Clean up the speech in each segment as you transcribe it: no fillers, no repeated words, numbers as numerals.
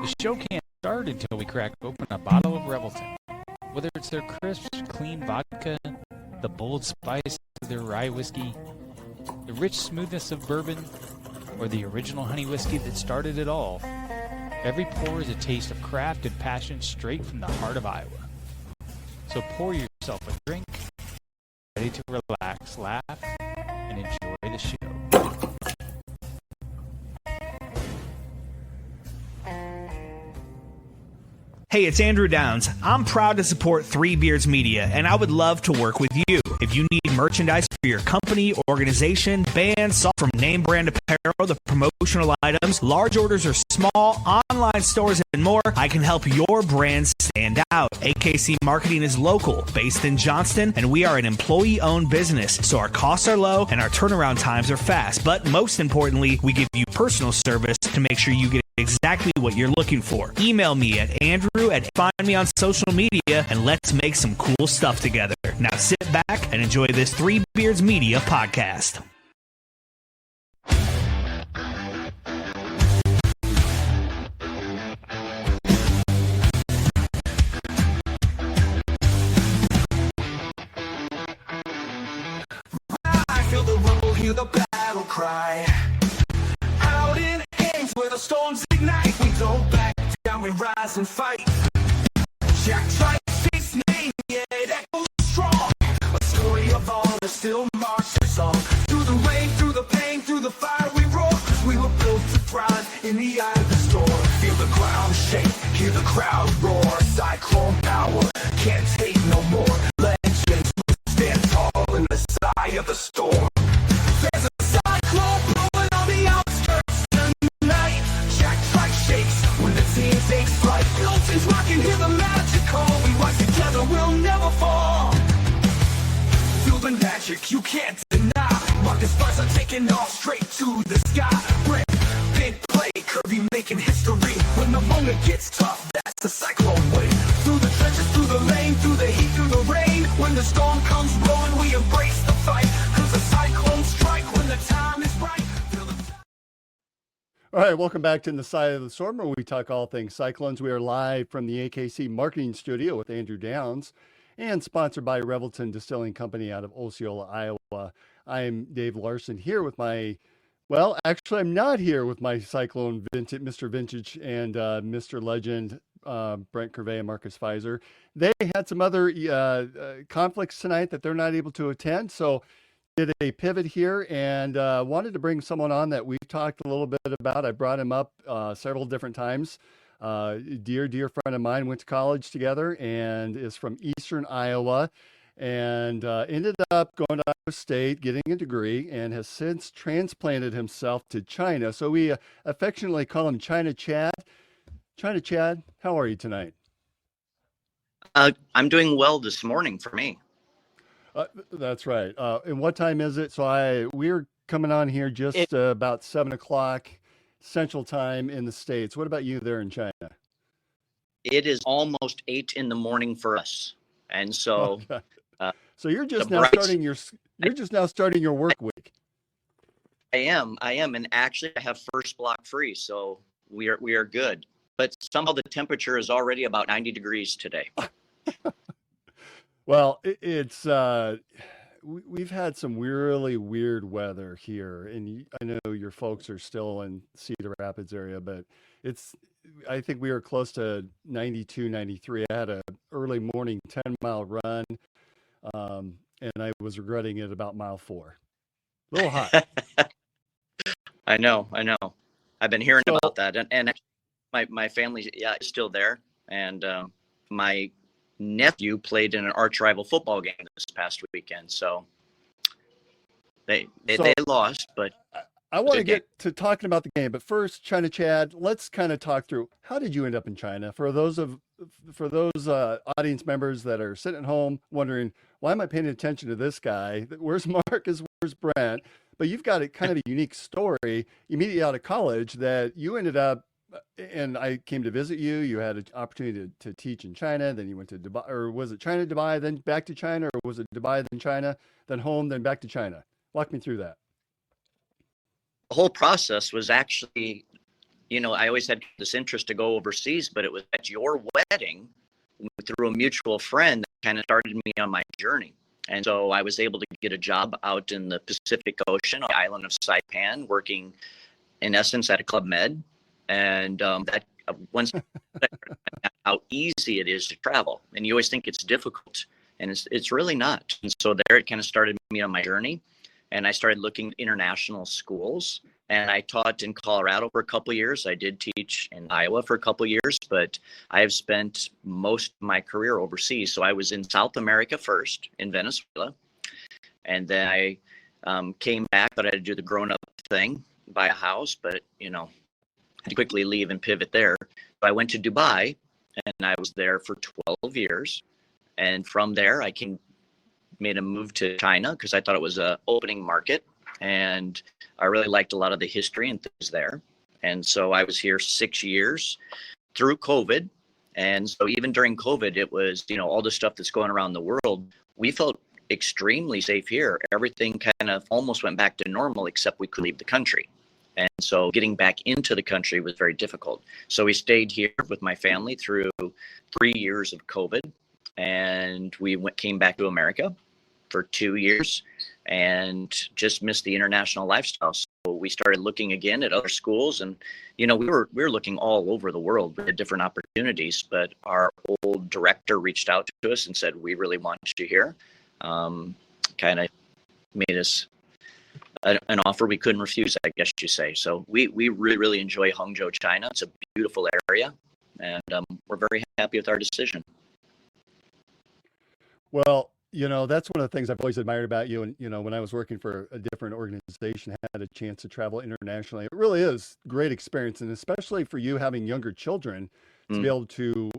The show can't start until we crack open a bottle of Revelton. Whether it's their crisp, clean vodka, the bold spice of their rye whiskey, the rich smoothness of bourbon, or the original honey whiskey that started it all, every pour is a taste of craft and passion straight from the heart of Iowa. So pour yourself a drink, ready to relax, laugh, and enjoy the show. Hey, it's Andrew Downs. I'm proud to support Three Beards Media, and I would love to work with you. If you need merchandise for your company, organization, band, song, from name brand apparel to promotional items, large orders or small, online stores, and more, I can help your brand stand out. AKC Marketing is local, based in Johnston, and we are an employee-owned business, so our costs are low and our turnaround times are fast. But most importantly, we give you personal service to make sure you get exactly what you're looking for. Email me at find me on social media, and let's make some cool stuff together. Now sit back and enjoy this Three Beards Media podcast. I feel the rumble, hear the battle cry. Out in Ames where the storms ignite, we don't back down, we rise and fight. Jack Trice, his name, yeah, it echoes strong. A story of honor still marches on. Through the rain, through the pain, through the fire we roar. 'Cause we were built to thrive in the eye of the storm. Feel the ground shake, hear the crowd roar. Cyclone power, can't take no more. Legends stand tall in the eye of the storm. There's a cyclone blowing on the outskirts tonight. Jack Trice shakes when the team takes flight. Milton's rocking, hear the magic call. We rise together, we'll never fall. Feel the magic you can't deny. Marcus Bars are taking off straight to the sky. Brick, big play, Kirby making history. When the moment gets tough, that's the cyclone way. Through the trenches, through the lane, through the heat, through the rain. When the storm comes rolling, we embrace the fight. 'Cause the cyclones strike when the time is right. All right, welcome back to In the Side of the Storm, where we talk all things Cyclones. We are live from the AKC Marketing Studio with Andrew Downs and sponsored by Revelton Distilling Company out of Osceola, Iowa. I'm Dave Larson here with well, actually, I'm not here with my Cyclone Vintage, Mr. Vintage and Mr. Legend, Brent Curvey and Marcus Pfizer. They had some other conflicts tonight that they're not able to attend, so did a pivot here and wanted to bring someone on that we've talked a little bit about. I brought him up several different times. Dear friend of mine, went to college together and is from Eastern Iowa and ended up going to Iowa State, getting a degree, and has since transplanted himself to China. So we affectionately call him China Chad. China Chad, how are you tonight? I'm doing well this morning for me. That's right. And what time is it? So we're coming on here just about 7 o'clock Central Time in the States. What about you there in China? It is almost 8 in the morning for us, and so okay. So you're just now starting your work week. I am, and actually I have first block free, so we are good. But somehow the temperature is already about 90 degrees today. Well, we've had some really weird weather here, and I know your folks are still in Cedar Rapids area, but I think we were close to 92, 93. I had an early morning 10-mile run, and I was regretting it about mile 4. A little hot. I know. I've been hearing about that, and my family, is still there, and my nephew played in an arch rival football game this past weekend, so they lost, but I want to get to talking about the game, but first, China Chad, let's kind of talk through, how did you end up in China? For those audience members that are sitting at home wondering, why am I paying attention to this guy? Where's Marcus? Where's Brent? But you've got a kind of a unique story immediately out of college that you ended up, and I came to visit you. You had an opportunity to teach in China. Then you went to Dubai, or was it China, Dubai, then back to China, or was it Dubai, then China, then home, then back to China? Walk me through that. The whole process was actually I always had this interest to go overseas, but it was at your wedding through a mutual friend that kind of started me on my journey. And so I was able to get a job out in the Pacific Ocean on the island of Saipan, working in essence at a Club Med. And that once how easy it is to travel, and you always think it's difficult, and it's really not. And so there it kind of started me on my journey, and I started looking at international schools. And I taught in Colorado for a couple of years. I did teach in Iowa for a couple of years, but I have spent most of my career overseas. So I was in South America first, in Venezuela. And then I came back, but I had to do the grown-up thing, buy a house, but, had to quickly leave and pivot there. So I went to Dubai, and I was there for 12 years. And from there, I made a move to China because I thought it was an opening market. And I really liked a lot of the history and things there. And so I was here 6 years through COVID. And so even during COVID, it was, all the stuff that's going around the world. We felt extremely safe here. Everything kind of almost went back to normal, except we could leave the country. And so getting back into the country was very difficult. So we stayed here with my family through 3 years of COVID. And we came back to America for 2 years and just missed the international lifestyle. So we started looking again at other schools, and we were looking all over the world at different opportunities. But our old director reached out to us and said, "We really want you here." Kind of made us an offer we couldn't refuse, I guess you say. So we really, really enjoy Hangzhou, China. It's a beautiful area, and we're very happy with our decision. Well, that's one of the things I've always admired about you. And, when I was working for a different organization, had a chance to travel internationally. It really is great experience. And especially for you having younger children, to be able to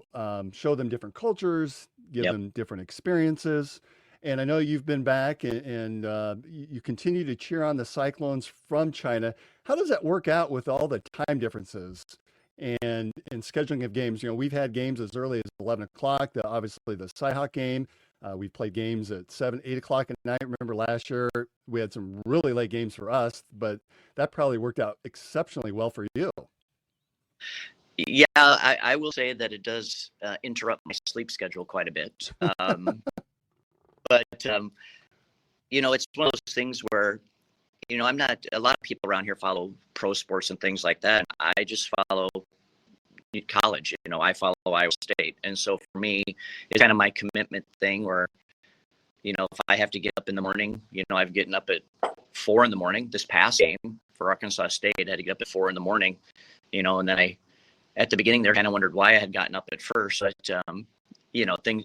show them different cultures, give Yep. them different experiences. And I know you've been back and you continue to cheer on the Cyclones from China. How does that work out with all the time differences and scheduling of games? We've had games as early as 11 o'clock, obviously the Cyhawk game. We played games at 7, 8 o'clock at night. Remember last year, we had some really late games for us, but that probably worked out exceptionally well for you. Yeah, I will say that it does interrupt my sleep schedule quite a bit. But, it's one of those things where, I'm not, a lot of people around here follow pro sports and things like that. I just follow college, I follow Iowa State. And so for me, it's kind of my commitment thing where, if I have to get up in the morning, I've getting up at 4 a.m. This past game for Arkansas State, I had to get up at 4 a.m, and then at the beginning there, kind of wondered why I had gotten up at first, but,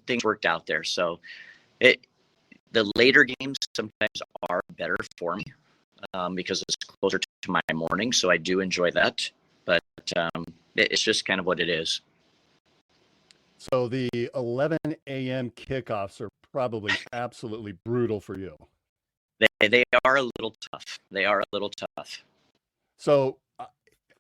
things worked out there. So the later games sometimes are better for me because it's closer to my morning. So I do enjoy that, but it's just kind of what it is. So the 11 a.m. kickoffs are probably absolutely brutal for you. They are a little tough. They are a little tough. So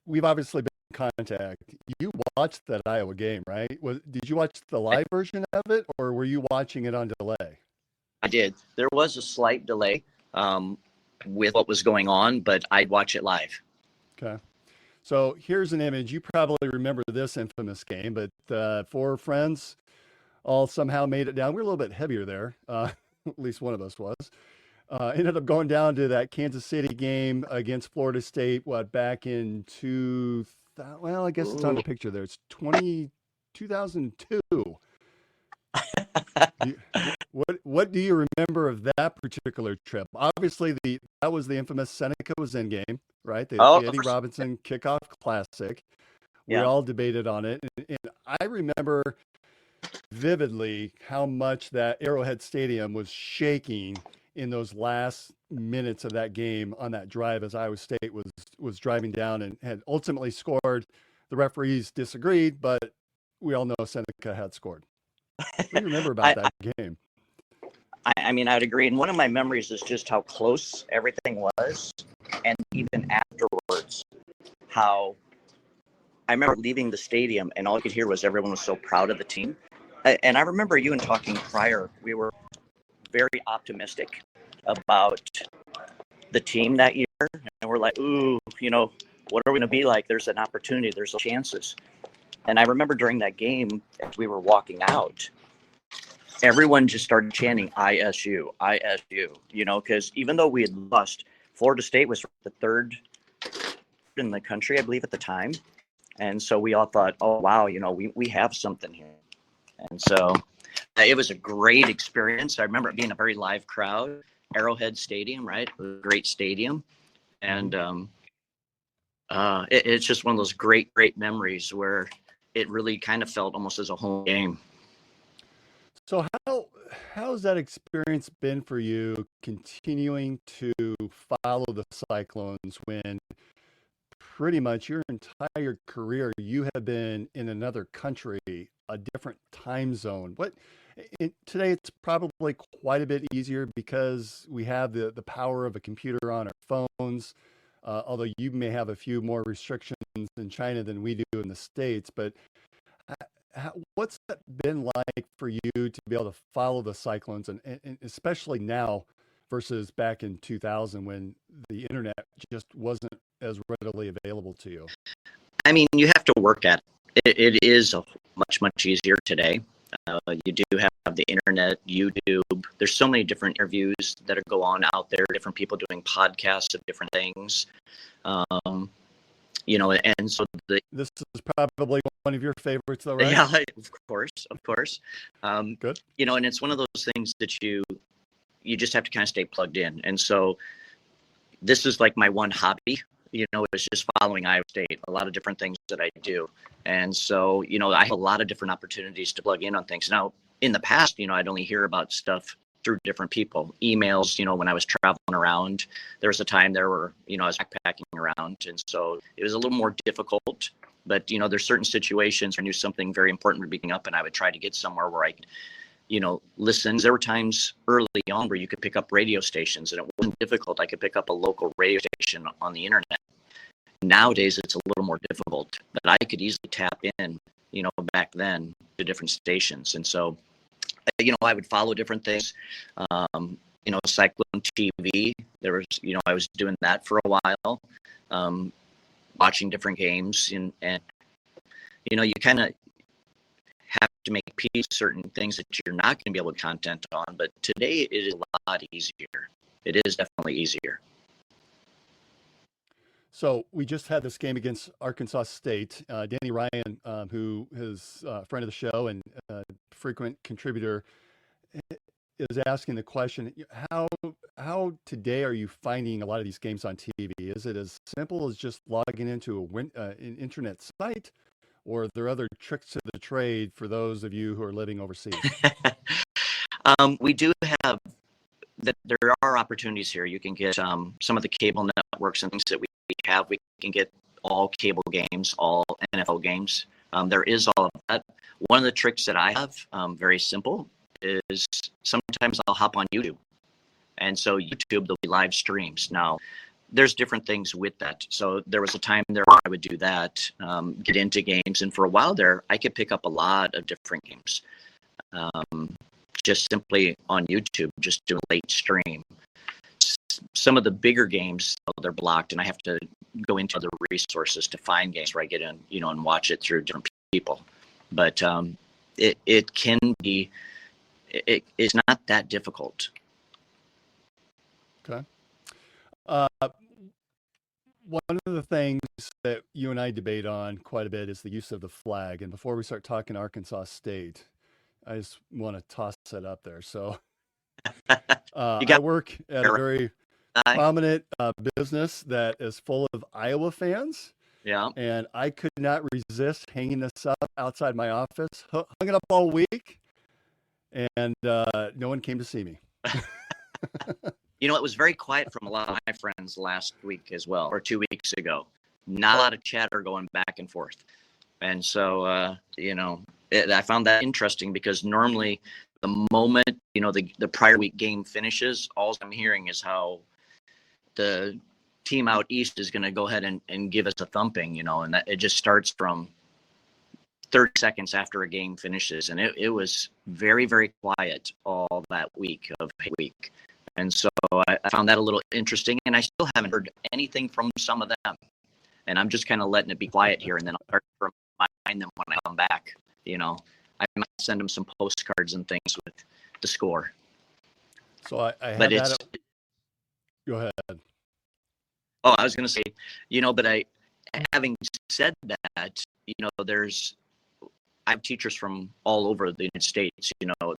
we've obviously been in contact. You watched that Iowa game, right? Did you watch the live version of it, or were you watching it on delay? I did. There was a slight delay with what was going on, but I'd watch it live. Okay. So here's an image. You probably remember this infamous game, but 4 friends all somehow made it down. We're a little bit heavier there. At least one of us was. Ended up going down to that Kansas City game against Florida State, back in 2000, well, I guess it's on the picture there. It's 2002. What do you remember of that particular trip? Obviously, that was the infamous Seneca was in game, right? The Eddie Robinson kickoff classic. We all debated on it, and I remember vividly how much that Arrowhead Stadium was shaking in those last minutes of that game on that drive as Iowa State was driving down and had ultimately scored. The referees disagreed, but we all know Seneca had scored. What do you remember about that game? I mean, I'd agree. And one of my memories is just how close everything was. And even afterwards, how I remember leaving the stadium and all you could hear was everyone was so proud of the team. And I remember you and talking prior, we were very optimistic about the team that year. And we're like, ooh, What are we going to be like? There's an opportunity. There's chances. And I remember during that game, as we were walking out, everyone just started chanting ISU, ISU, because even though we had lost, Florida State was the third in the country, I believe, at the time. And so we all thought, oh, wow, we have something here. And so it was a great experience. I remember it being a very live crowd. Arrowhead Stadium, right? It was a great stadium. And it's just one of those great memories where it really kind of felt almost as a home game. So how's that experience been for you, continuing to follow the Cyclones when pretty much your entire career you have been in another country, a different time zone? Today it's probably quite a bit easier because we have the power of a computer on our phones. Although you may have a few more restrictions in China than we do in the States, but what's that been like for you to be able to follow the Cyclones, and especially now versus back in 2000 when the internet just wasn't as readily available to you? I mean, you have to work at it. It is much easier today. You do have the internet, YouTube. There's so many different interviews that go on out there, different people doing podcasts of different things. And so this is probably one of your favorites, though, right? Yeah, of course. Good. And it's one of those things that you just have to kind of stay plugged in. And so this is like my one hobby. It's just following Iowa State, a lot of different things that I do. And so, I have a lot of different opportunities to plug in on things. Now, in the past, I'd only hear about stuff through different people, emails, when I was traveling around. There was a time there where, I was backpacking around. And so it was a little more difficult. But, there's certain situations where I knew something very important would be coming up, and I would try to get somewhere where I could, listen. There were times early on where you could pick up radio stations, and it wasn't difficult. I could pick up a local radio station on the internet. Nowadays, it's a little more difficult, but I could easily tap in, back then to different stations. And so, I would follow different things. Cyclone TV, there was, I was doing that for a while, watching different games, and you kind of have to make peace certain things that you're not going to be able to content on. But today it is a lot easier. It is definitely easier. So we just had this game against Arkansas State. Danny Ryan, who is a friend of the show and frequent contributor, is asking the question: How today are you finding a lot of these games on TV? Is it as simple as just logging into an internet site, or are there other tricks to the trade for those of you who are living overseas? We do have that. There are opportunities here. You can get some of the cable networks and things that we have. We can get all cable games, all NFL games. There is all of that. One of the tricks that I have, very simple, is sometimes I'll hop on YouTube. And so YouTube, there'll be live streams. Now, there's different things with that. So there was a time there where I would do that, get into games. And for a while there, I could pick up a lot of different games, just simply on YouTube, just do a late stream. Some of the bigger games, they're blocked, and I have to go into other resources to find games where I get in, and watch it through different people. But it can be, it's not that difficult. Okay. One of the things that you and I debate on quite a bit is the use of the flag. And before we start talking Arkansas State, I just want to toss it up there. So I work at a very prominent business that is full of Iowa fans. Yeah. And I could not resist hanging this up outside my office, hung it up all week, and no one came to see me. It was very quiet from a lot of my friends last week as well, or 2 weeks ago. Not a lot of chatter going back and forth. And so, I found that interesting because normally the moment, the prior week game finishes, all I'm hearing is how the team out east is going to go ahead and give us a thumping, and that it just starts from 30 seconds after a game finishes. And it was very, very quiet all that week of week. And so I found that a little interesting, and I still haven't heard anything from some of them. and I'm just kind of letting it be quiet here, and then I'll start to remind them when I come back. You know, I might send them some postcards and things with the score. So I have But that. it's Go ahead. Oh, I was going to say, but having said that, I have teachers from all over the United States,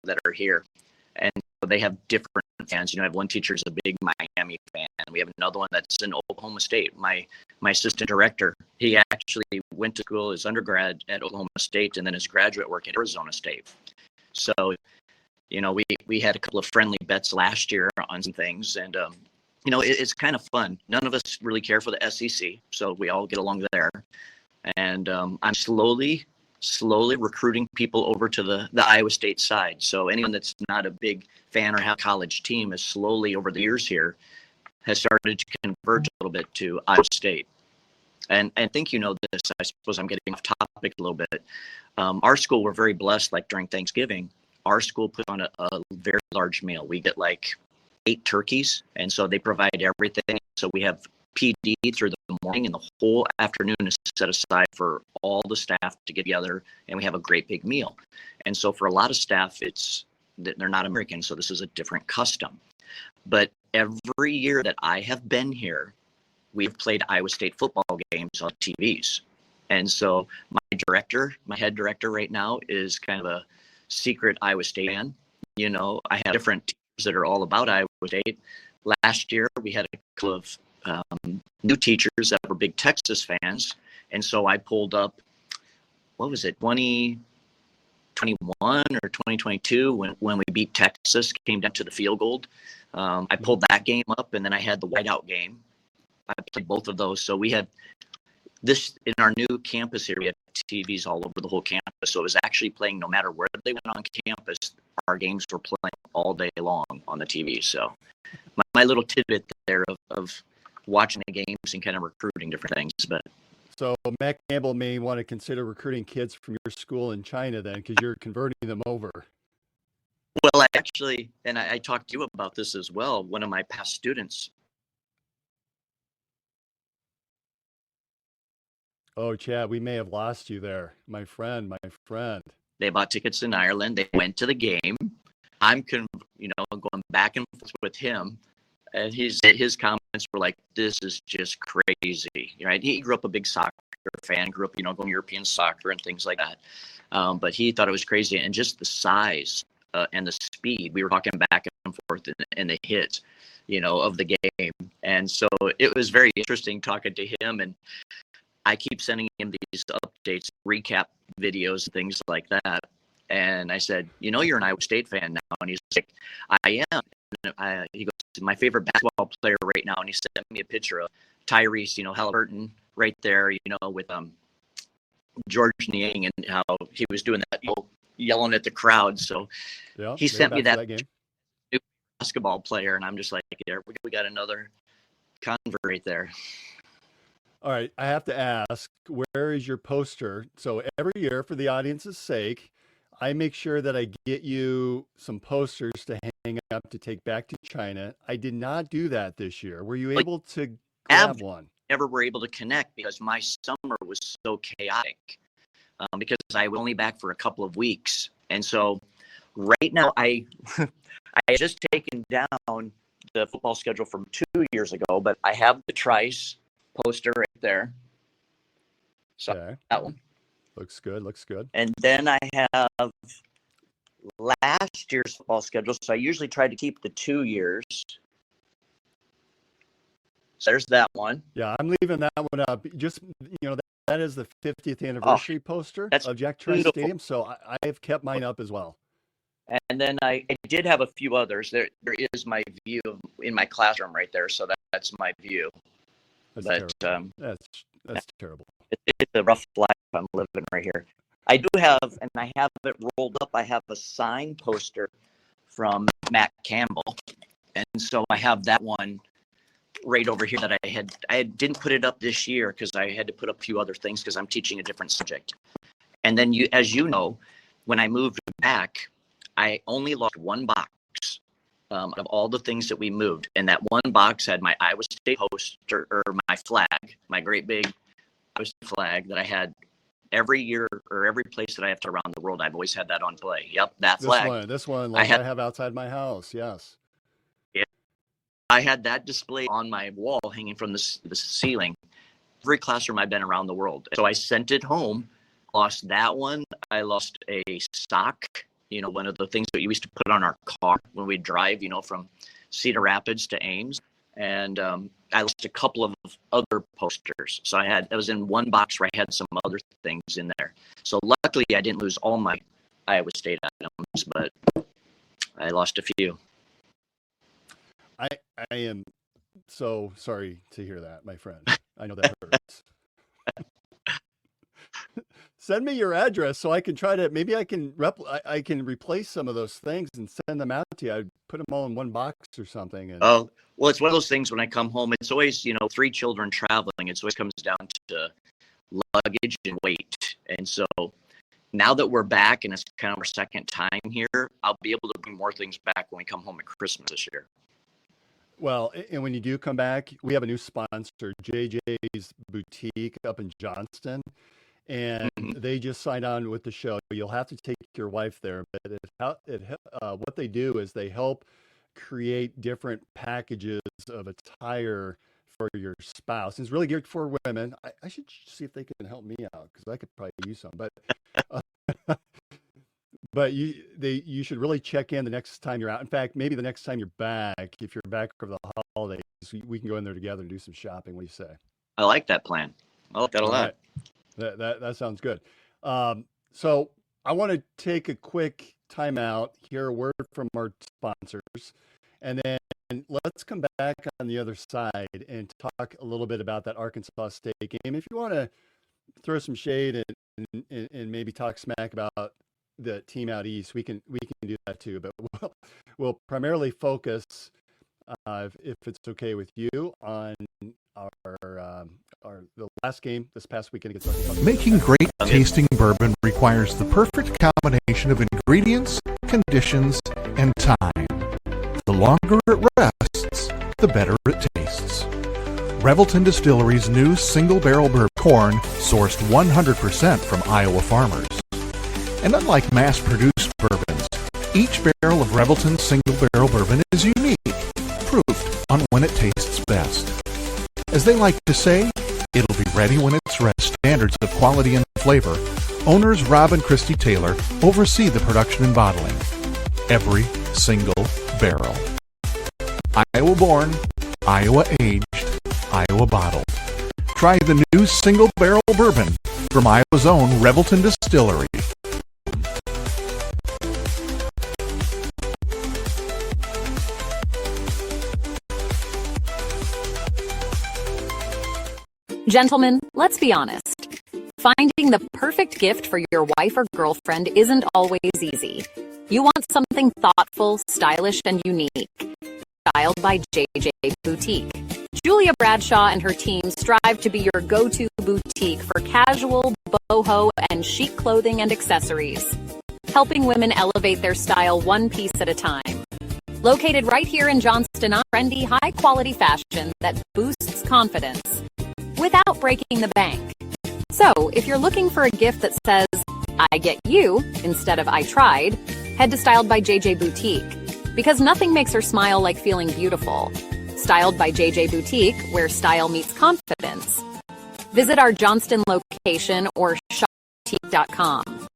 that are here, and they have different fans. I have one teacher who's a big Miami fan. We have another one that's in Oklahoma State. My assistant director, he actually went to school, his undergrad at Oklahoma State, and then his graduate work at Arizona State. So, we had a couple of friendly bets last year on some things, and it's kind of fun. None of us really care for the SEC, so we all get along there. And I'm slowly recruiting people over to the Iowa State side. So anyone that's not a big fan or have a college team is slowly over the years here has started to converge a little bit to Iowa State. And I think this, I suppose I'm getting off topic a little bit. Our school, we're very blessed, like during Thanksgiving, our school put on a very large meal. We get like 8 turkeys, and so they provide everything. So we have PD through the morning, and the whole afternoon is set aside for all the staff to get together, and we have a great big meal. And so for a lot of staff, they're not American, so this is a different custom. But every year that I have been here, we've played Iowa State football games on TVs. And so my head director right now is kind of a secret Iowa State fan. I have different teams that are all about Iowa State. Last year, we had a couple of new teachers that were big Texas fans. And so I pulled up, 2021 or 2022 when we beat Texas, came down to the field goal. I pulled that game up, and then I had the whiteout game. I played both of those. So we had this in our new campus here. We had TVs all over the whole campus. So it was actually playing no matter where they went on campus. Our games were playing all day long on the TV. So my little tidbit there of watching the games and kind of recruiting different things. But So Matt Campbell may want to consider recruiting kids from your school in China then, because you're converting them over. well, I actually, and I talked to you about this as well. One of my past students. Oh, Chad, we may have lost you there. My friend. They bought tickets in Ireland. They went to the game. I'm, going back and forth with him, and his comments were like, "This is just crazy." Right? He grew up a big soccer fan. Grew up, going European soccer and things like that. But he thought it was crazy, and just the size and the speed. We were talking back and forth in the hits, of the game, and so it was very interesting talking to him. And I keep sending him these updates, recap videos, things like that. And I said, you're an Iowa State fan now. And he's like, I am. And he goes, my favorite basketball player right now. And he sent me a picture of Tyrese, Halliburton right there, with George Niang, and how he was doing that, yelling at the crowd. So Yeah, he sent me that game. new basketball player. And I'm just like, yeah, we got another convert right there. All right, I have to ask, where is your poster? So every year, for the audience's sake, I make sure that I get you some posters to hang up to take back to China. I did not do that this year. Were you able to grab one? Never were able to connect because my summer was so chaotic, because I was only back for a couple of weeks. And so right now I had just taken down the football schedule from 2 years ago, but I have the Trice poster right there. So Okay. that one. Looks good. And then I have last year's football schedule. So I usually try to keep the 2 years. So there's that one. Yeah, I'm leaving that one up. Just, that is the 50th anniversary poster that's of Jack Trice beautiful. Stadium. So I have kept mine up as well. And then I did have a few others. There is my view in my classroom right there. So that's my view. That's But terrible. That's terrible. it's a rough life I'm living right here. I do have, and I have it rolled up, I have a signed poster from Matt Campbell. And so I have that one right over here that I didn't put it up this year because I had to put up a few other things because I'm teaching a different subject. And then as you know, when I moved back, I only lost one box of all the things that we moved. And that one box had my Iowa State poster, or my flag, my great big flag that I had every year or every place that I have to around the world. I've always had that on display. Yep, that flag. This one, like I have outside my house. Yes. Yeah, I had that display on my wall, hanging from the ceiling. Every classroom I've been around the world. So I sent it home. Lost that one. I lost a sock. One of the things that you used to put on our car when we drive. From Cedar Rapids to Ames. And I lost a couple of other posters. So it was in one box where I had some other things in there. So luckily I didn't lose all my Iowa State items, but I lost a few. I am so sorry to hear that, my friend. I know that hurts. Send me your address so I can maybe I can replace some of those things and send them out to you. I'd put them all in one box or something. And... Oh, well, it's one of those things when I come home, it's always, 3 children traveling. It always comes down to luggage and weight. And so now that we're back and it's kind of our second time here, I'll be able to bring more things back when we come home at Christmas this year. Well, and when you do come back, we have a new sponsor, JJ's Boutique up in Johnston. And they just signed on with the show. You'll have to take your wife there, but what they do is they help create different packages of attire for your spouse. It's really geared for women. I should see if they can help me out because I could probably use some. But you should really check in the next time you're out. In fact, maybe the next time you're back, if you're back over the holidays, we can go in there together and do some shopping. What do you say? I like that plan. I like that a lot. Right. That sounds good. So I want to take a quick timeout, hear a word from our sponsors, and then let's come back on the other side and talk a little bit about that Arkansas State game. If you want to throw some shade and maybe talk smack about the team out east, we can do that too. But we'll primarily focus, if it's okay with you, on the last game this past weekend against Arkansas. Making great tasting bourbon requires the perfect combination of ingredients, conditions, and time. The longer it rests, the better it tastes. Revelton Distillery's new single-barrel bourbon corn sourced 100% from Iowa farmers. And unlike mass-produced bourbons, each barrel of Revelton single-barrel bourbon is unique, proof on when it tastes best. As they like to say, it'll be ready when it's ready. Standards of quality and flavor, owners Rob and Christy Taylor oversee the production and bottling. Every single barrel. Iowa born, Iowa aged, Iowa bottled. Try the new single barrel bourbon from Iowa's own Revelton Distillery. Gentlemen, let's be honest. Finding the perfect gift for your wife or girlfriend isn't always easy. You want something thoughtful, stylish, and unique. Styled by JJ Boutique. Julia Bradshaw and her team strive to be your go-to boutique for casual, boho, and chic clothing and accessories, helping women elevate their style one piece at a time. Located right here in Johnston, trendy, high-quality fashion that boosts confidence without breaking the bank. So, if you're looking for a gift that says, I get you, instead of I tried, head to Styled by JJ Boutique. Because nothing makes her smile like feeling beautiful. Styled by JJ Boutique, where style meets confidence. Visit our Johnston location or shopboutique.com.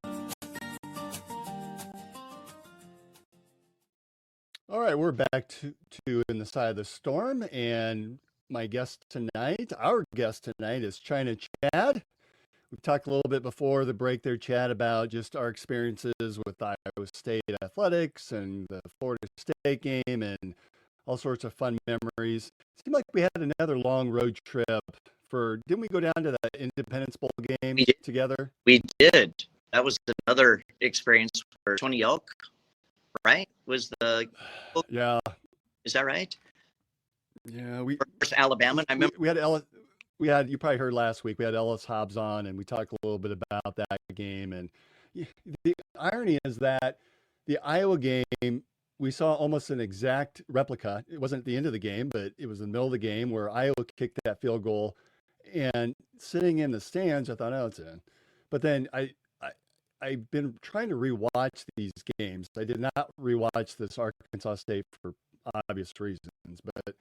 All right, we're back to In the Side of the Storm, and our guest tonight is China Chad. We talked a little bit before the break there, Chad, about just our experiences with Iowa State athletics and the Florida State game and all sorts of fun memories. It seemed like we had another long road trip didn't we go down to the Independence Bowl game together? We did. That was another experience for Tony Elk, right? Yeah. Is that right? Yeah. First Alabama. I remember we had, you probably heard last week, we had Ellis Hobbs on and we talked a little bit about that game. And the irony is that the Iowa game, we saw almost an exact replica. It wasn't at the end of the game, but it was in the middle of the game where Iowa kicked that field goal And sitting in the stands, I thought, oh, it's in. But then I've been trying to rewatch these games. I did not rewatch this Arkansas State for obvious reasons, but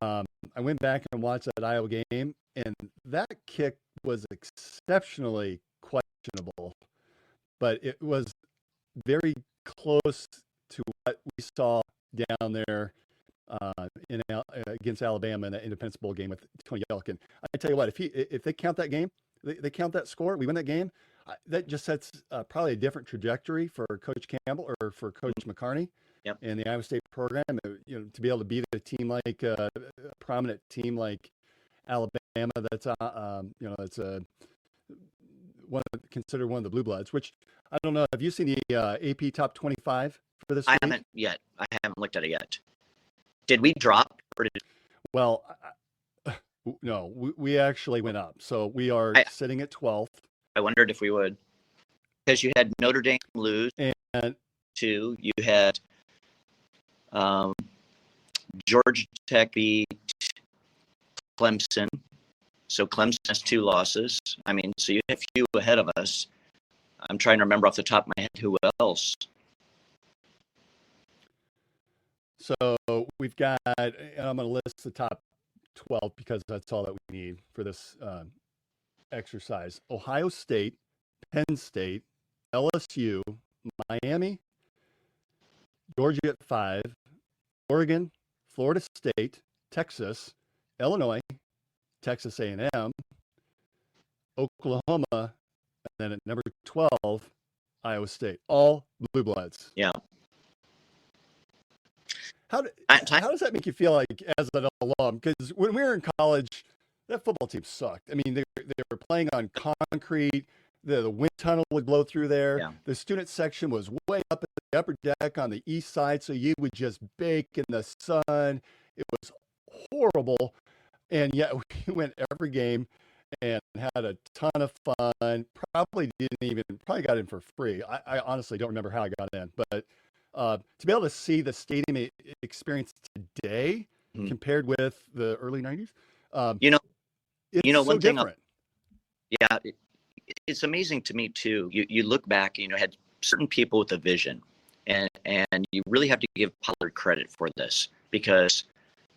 I went back and watched that Iowa game, and that kick was exceptionally questionable, but it was very close to what we saw down there against Alabama in that Independence Bowl game with Tony Yelkin. I tell you what, if they count that game, they count that score, we win that game, that just sets probably a different trajectory for Coach Campbell or for Coach McCarney. Yep. And the Iowa State program, to be able to beat a team like a prominent team like Alabama, that's that's considered one of the blue bloods. Which I don't know. Have you seen the AP Top 25 for this I week? haven't yet. I haven't looked at it yet. Did we drop or did? Well, no, we actually went up, so we are sitting at 12th. I wondered if we would, because you had Notre Dame lose, and you had Georgia Tech beat Clemson. So Clemson has 2 losses. I mean, so you have a few ahead of us. I'm trying to remember off the top of my head who else. So we've got, and I'm going to list the top 12 because that's all that we need for this exercise. Ohio State, Penn State, LSU, Miami, Georgia at 5, Oregon, Florida State, Texas, Illinois, Texas A&M, Oklahoma, and then at number 12, Iowa State. All blue bloods. Yeah. How does that make you feel like as an alum? Because when we were in college, that football team sucked. I mean, they were playing on concrete. The wind tunnel would blow through there. Yeah. The student section was way up at the upper deck on the east side, so you would just bake in the sun. It was horrible, and yet we went every game and had a ton of fun. Probably got in for free. I honestly don't remember how I got in, but to be able to see the stadium experience today compared with the early 90s, it's one so thing. different. Yeah, it's amazing to me too. You look back, had certain people with a vision, and you really have to give Pollard credit for this because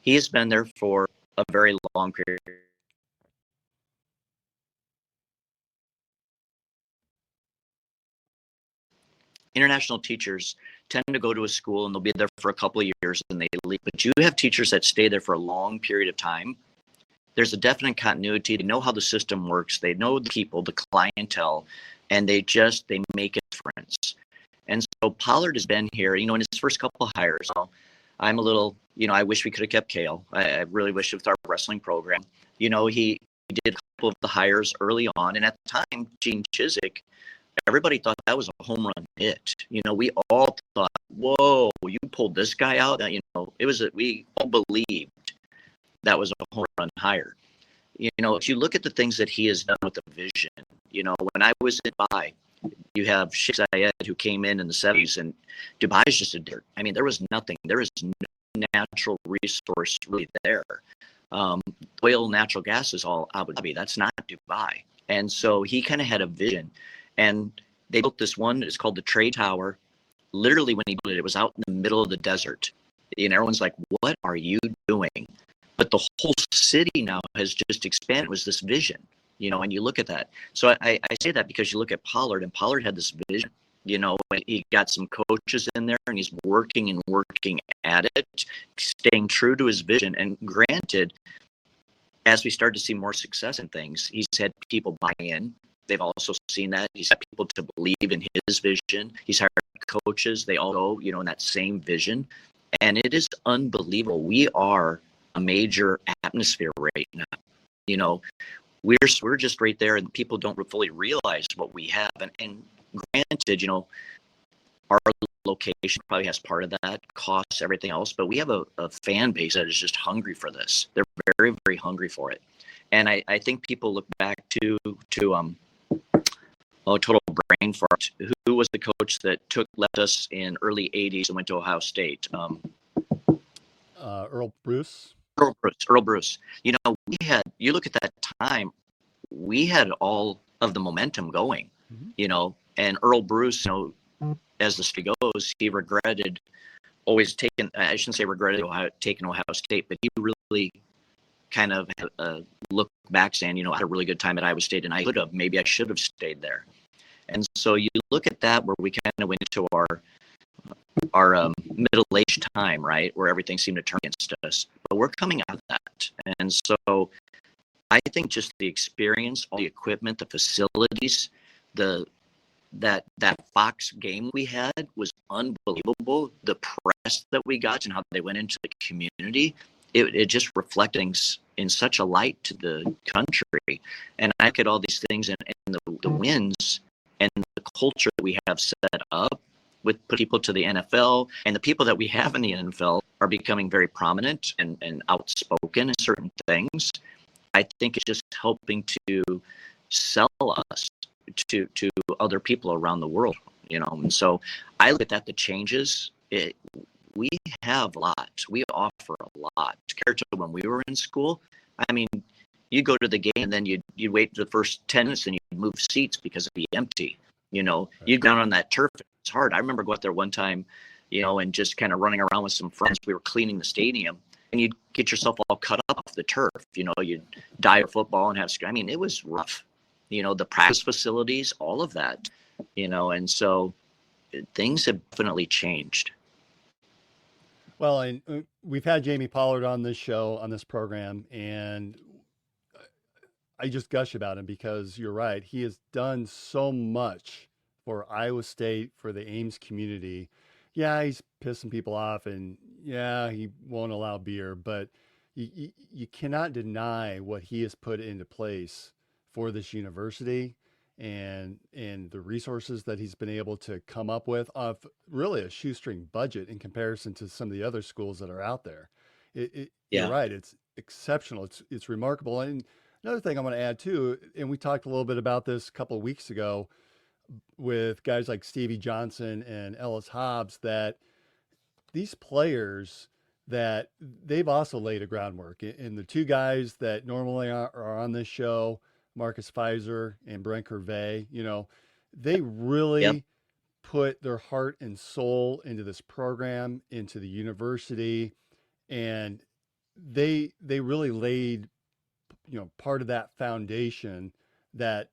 he has been there for a very long period. International teachers tend to go to a school and they'll be there for a couple of years and they leave. But you have teachers that stay there for a long period of time. There's a definite continuity. They know how the system works. They know the people, the clientele, and they make a difference. And so Pollard has been here, in his first couple of hires. I'm a little, I wish we could have kept Kale. I really wish with our wrestling program. He did a couple of the hires early on. And at the time, Gene Chizik, everybody thought that was a home run hit. We all thought, whoa, you pulled this guy out. We all believed that was a home run hire. If you look at the things that he has done with the vision, when I was in Dubai, you have Sheikh Zayed who came in the 70s, and Dubai is just a dirt. I mean, there was nothing. There is no natural resource really there. Oil, natural gas is all Abu Dhabi. That's not Dubai. And so he kind of had a vision. And they built this one, it's called the Trade Tower. Literally, when he built it, it was out in the middle of the desert. And everyone's like, what are you doing? But the whole city now has just expanded. It was this vision, and you look at that. So I say that because you look at Pollard, and Pollard had this vision, and he got some coaches in there, and he's working at it, staying true to his vision. And granted, as we start to see more success in things, he's had people buy in. They've also seen that. He's had people to believe in his vision. He's hired coaches. They all go, in that same vision. And it is unbelievable. We are a major atmosphere right now. We're just right there, and people don't fully realize what we have. And granted, our location probably has part of that, costs, everything else, but we have a fan base that is just hungry for this. They're very, very hungry for it. And I think people look back to total brain fart. Who was the coach that left us in early 80s and went to Ohio State? Earl Bruce. Earl Bruce. You know, you look at that time, we had all of the momentum going, you know, and Earl Bruce, you know, as the story goes, he regretted always taking, I shouldn't say regretted taking Ohio State, but he really kind of looked back saying, you know, I had a really good time at Iowa State and maybe I should have stayed there. And so you look at that where we kind of went into our middle-aged time, right, where everything seemed to turn against us. But we're coming out of that. And so I think just the experience, all the equipment, the facilities, that Fox game we had was unbelievable. The press that we got and how they went into the community, it just reflecting in such a light to the country. And I look at all these things and the wins and the culture that we have set up with people to the NFL, and the people that we have in the NFL are becoming very prominent and outspoken in certain things. I think it's just helping to sell us to other people around the world, you know. And so I look at that, the changes, we have a lot. We offer a lot compared to when we were in school. I mean, you go to the game and then you'd wait for the first 10 minutes and you'd move seats because it'd be empty. You know, you'd go down on that turf. It's hard. I remember going out there one time, you know, and just kind of running around with some friends. We were cleaning the stadium and you'd get yourself all cut up off the turf. You know, you'd die of football and I mean, it was rough. You know, the practice facilities, all of that, you know, and so things have definitely changed. Well, and we've had Jamie Pollard on this show, on this program, and I just gush about him because you're right. He has done so much for Iowa State, for the Ames community. Yeah, he's pissing people off, and yeah, he won't allow beer, but you cannot deny what he has put into place for this university and the resources that he's been able to come up with of really a shoestring budget in comparison to some of the other schools that are out there. You're right. It's exceptional. It's remarkable. And another thing I want to add too, and we talked a little bit about this a couple of weeks ago with guys like Stevie Johnson and Ellis Hobbs, that these players that they've also laid a groundwork. And the two guys that normally are on this show, Marcus Pfizer and Brent Curvey, you know, they really put their heart and soul into this program, into the university, and they really laid, you know, part of that foundation that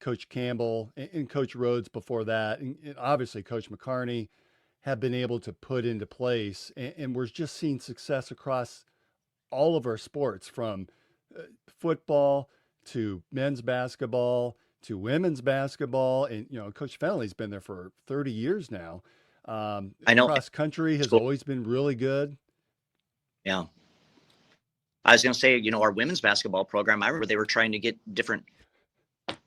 Coach Campbell and Coach Rhodes before that, and obviously Coach McCarney have been able to put into place. And we're just seeing success across all of our sports, from football to men's basketball to women's basketball. And, you know, Coach Fennelly's been there for 30 years now. I know cross country has always been really good. Yeah. I was going to say, you know, our women's basketball program, I remember they were trying to get different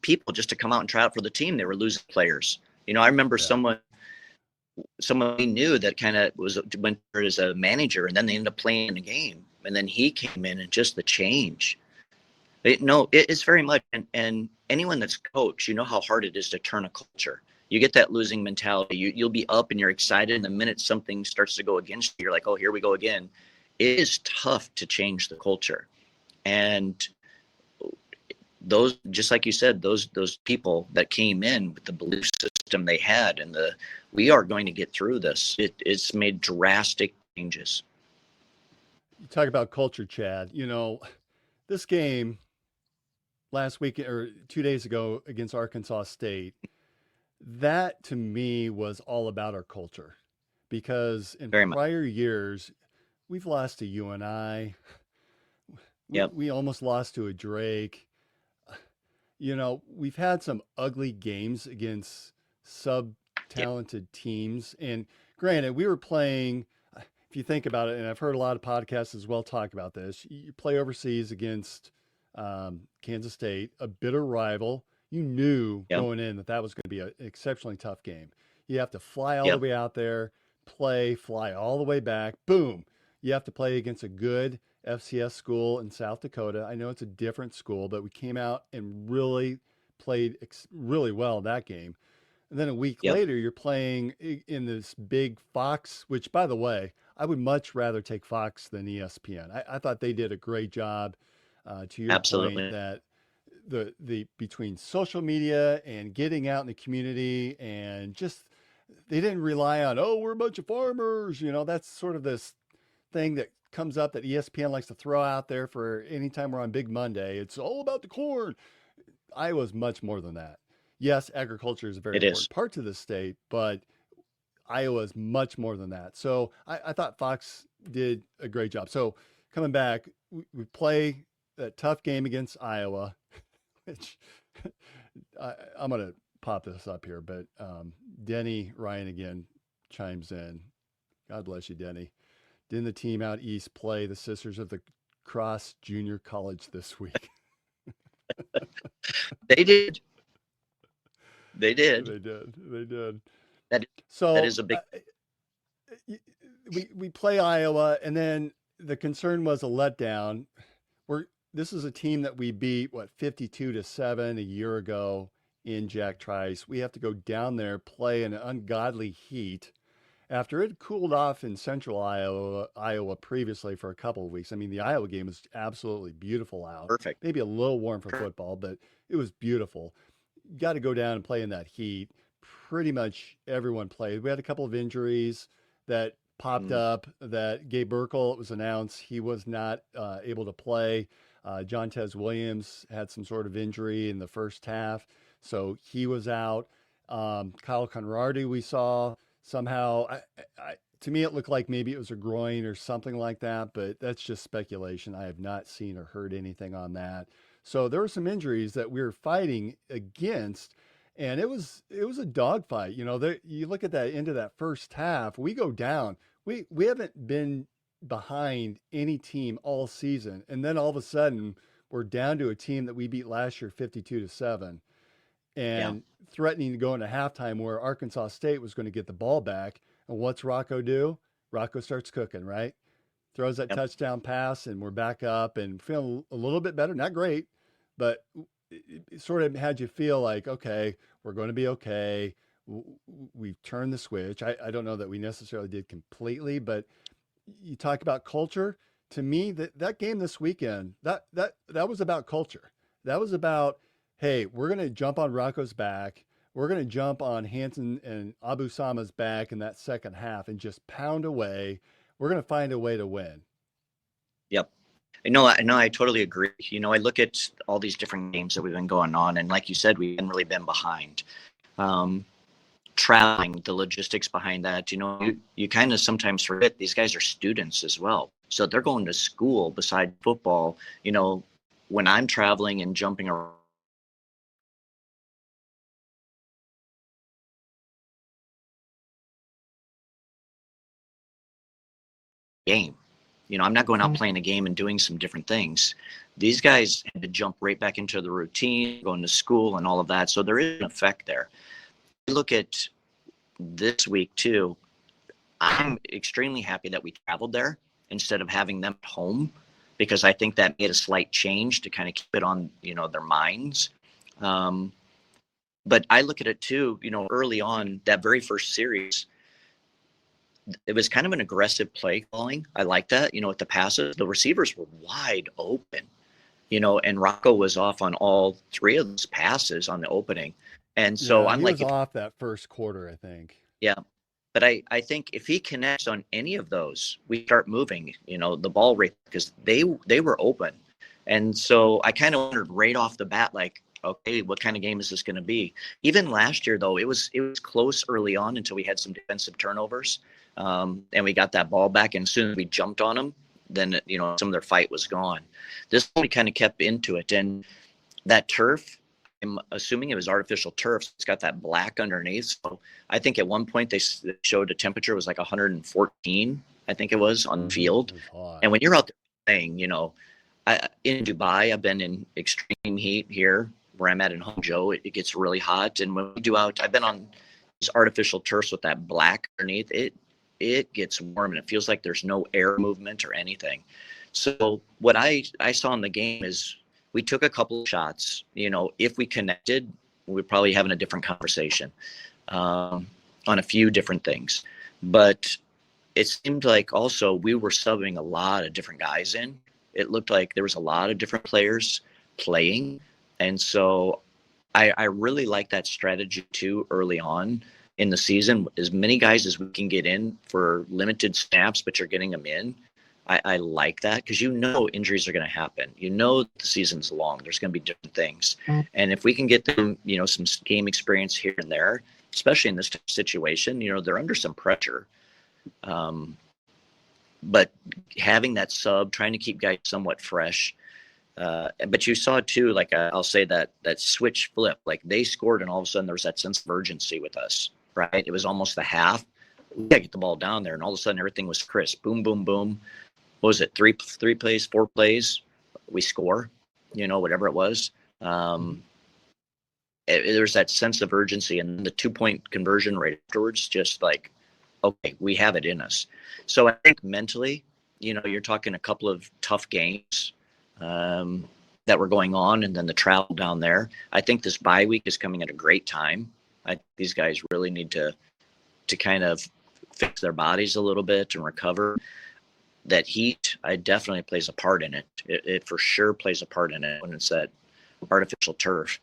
people just to come out and try out for the team. They were losing players. You know, I remember someone we knew that kind of went as a manager, and then they ended up playing the game. And then he came in, and just the change. It's very much, and anyone that's coached, you know how hard it is to turn a culture. You get that losing mentality. You'll be up and you're excited, and the minute something starts to go against you, you're like, oh, here we go again. It is tough to change the culture. And those, just like you said, those people that came in with the belief system they had, and we are going to get through this. It's made drastic changes. You talk about culture, Chad. You know, this game last week or 2 days ago against Arkansas State, that to me was all about our culture, because in prior years we've lost to UNI. We almost lost to a Drake. You know, we've had some ugly games against sub-talented teams. And granted, we were playing, if you think about it, and I've heard a lot of podcasts as well talk about this, you play overseas against Kansas State, a bitter rival. You knew going in that was going to be an exceptionally tough game. You have to fly all the way out there, fly all the way back. Boom. You have to play against a good FCS school in South Dakota. I know it's a different school, but we came out and really played really well that game. And then a week later, you're playing in this big Fox, which, by the way, I would much rather take Fox than ESPN. I thought they did a great job. To your Absolutely. point, that the between social media and getting out in the community, and just they didn't rely on, oh, we're a bunch of farmers. That's sort of this thing that comes up that ESPN likes to throw out there for anytime we're on Big Monday. It's all about the corn. Iowa's much more than that. Yes, agriculture is a very It important is. part to the state, but Iowa is much more than that. So I thought Fox did a great job. So coming back, we play that tough game against Iowa, which I'm going to pop this up here, but Denny Ryan again chimes in. God bless you, Denny. Didn't the team out east play the Sisters of the Cross Junior College this week? They did. They did. They did. That, So that is a big. we play Iowa, and then the concern was a letdown. This is a team that we beat 52-7 a year ago in Jack Trice. We have to go down there, play in an ungodly heat after it cooled off in central Iowa previously for a couple of weeks. I mean, the Iowa game was absolutely beautiful out. Perfect. Maybe a little warm for football, but it was beautiful. Got to go down and play in that heat. Pretty much everyone played. We had a couple of injuries that popped up. That Gabe Burkle, it was announced he was not able to play. John Tez Williams had some sort of injury in the first half, so he was out. Kyle Conradi, we saw somehow. To me, it looked like maybe it was a groin or something like that, but that's just speculation. I have not seen or heard anything on that. So there were some injuries that we were fighting against, and it was a dogfight. You look at that end of that first half, we go down. We haven't been behind any team all season, and then all of a sudden we're down to a team that we beat last year 52-7, and threatening to go into halftime where Arkansas State was going to get the ball back. And what's Rocco do? Rocco starts cooking, right? Throws that touchdown pass, and we're back up and feeling a little bit better. Not great, but it sort of had you feel like, okay, we're going to be okay. We've turned the switch. I don't know that we necessarily did completely, but you talk about culture. To me, that game this weekend, that was about culture. That was about, hey, we're going to jump on Rocco's back. We're going to jump on Hanson and Abu Sama's back in that second half and just pound away. We're going to find a way to win. Yep. I totally agree. I look at all these different games that we've been going on, and like you said, we haven't really been behind. Traveling, the logistics behind that, you kind of sometimes forget these guys are students as well. So they're going to school beside football. When I'm traveling and jumping around, game. I'm not going out playing a game and doing some different things. These guys had to jump right back into the routine, going to school and all of that. So there is an effect there. Look at this week too. I'm extremely happy that we traveled there instead of having them at home, because I think that made a slight change to kind of keep it on, their minds. But I look at it too, early on, that very first series, it was kind of an aggressive play calling. I like that, with the passes, the receivers were wide open, and Rocco was off on all three of those passes on the opening. And so I'm like, he was off that first quarter, I think. Yeah. But I think if he connects on any of those, we start moving, the ball rate, because they were open. And so I kind of wondered right off the bat, like, okay, what kind of game is this going to be? Even last year, though, it was close early on until we had some defensive turnovers, and we got that ball back. And as soon as we jumped on them, then, some of their fight was gone. This one we kind of kept into it. And that turf, I'm assuming it was artificial turf. So it's got that black underneath. So I think at one point they showed a temperature was like 114, I think it was, on the field. And when you're out there playing, in Dubai, I've been in extreme heat here where I'm at in Hangzhou. It gets really hot. And when we do out, I've been on these artificial turfs with that black underneath. It gets warm and it feels like there's no air movement or anything. So what I saw in the game is, we took a couple of shots. If we connected, we're probably having a different conversation on a few different things. But it seemed like also we were subbing a lot of different guys in. It looked like there was a lot of different players playing. And so I really like that strategy too early on in the season. As many guys as we can get in for limited snaps, but you're getting them in. I like that because injuries are going to happen. The season's long. There's going to be different things. And if we can get them, some game experience here and there, especially in this situation, they're under some pressure. But having that sub, trying to keep guys somewhat fresh. But you saw too, like I'll say that switch flip, like they scored and all of a sudden there was that sense of urgency with us, right? It was almost the half. We got to get the ball down there, and all of a sudden everything was crisp. Boom, boom, boom. What was it? 3 plays, 4 plays? We score, whatever it was. There's that sense of urgency, and the 2-point conversion rate afterwards, just like, okay, we have it in us. So I think mentally, you're talking a couple of tough games that were going on, and then the travel down there. I think this bye week is coming at a great time. These guys really need to kind of fix their bodies a little bit and recover. That heat, I definitely plays a part in it. It for sure plays a part in it when it's that artificial turf.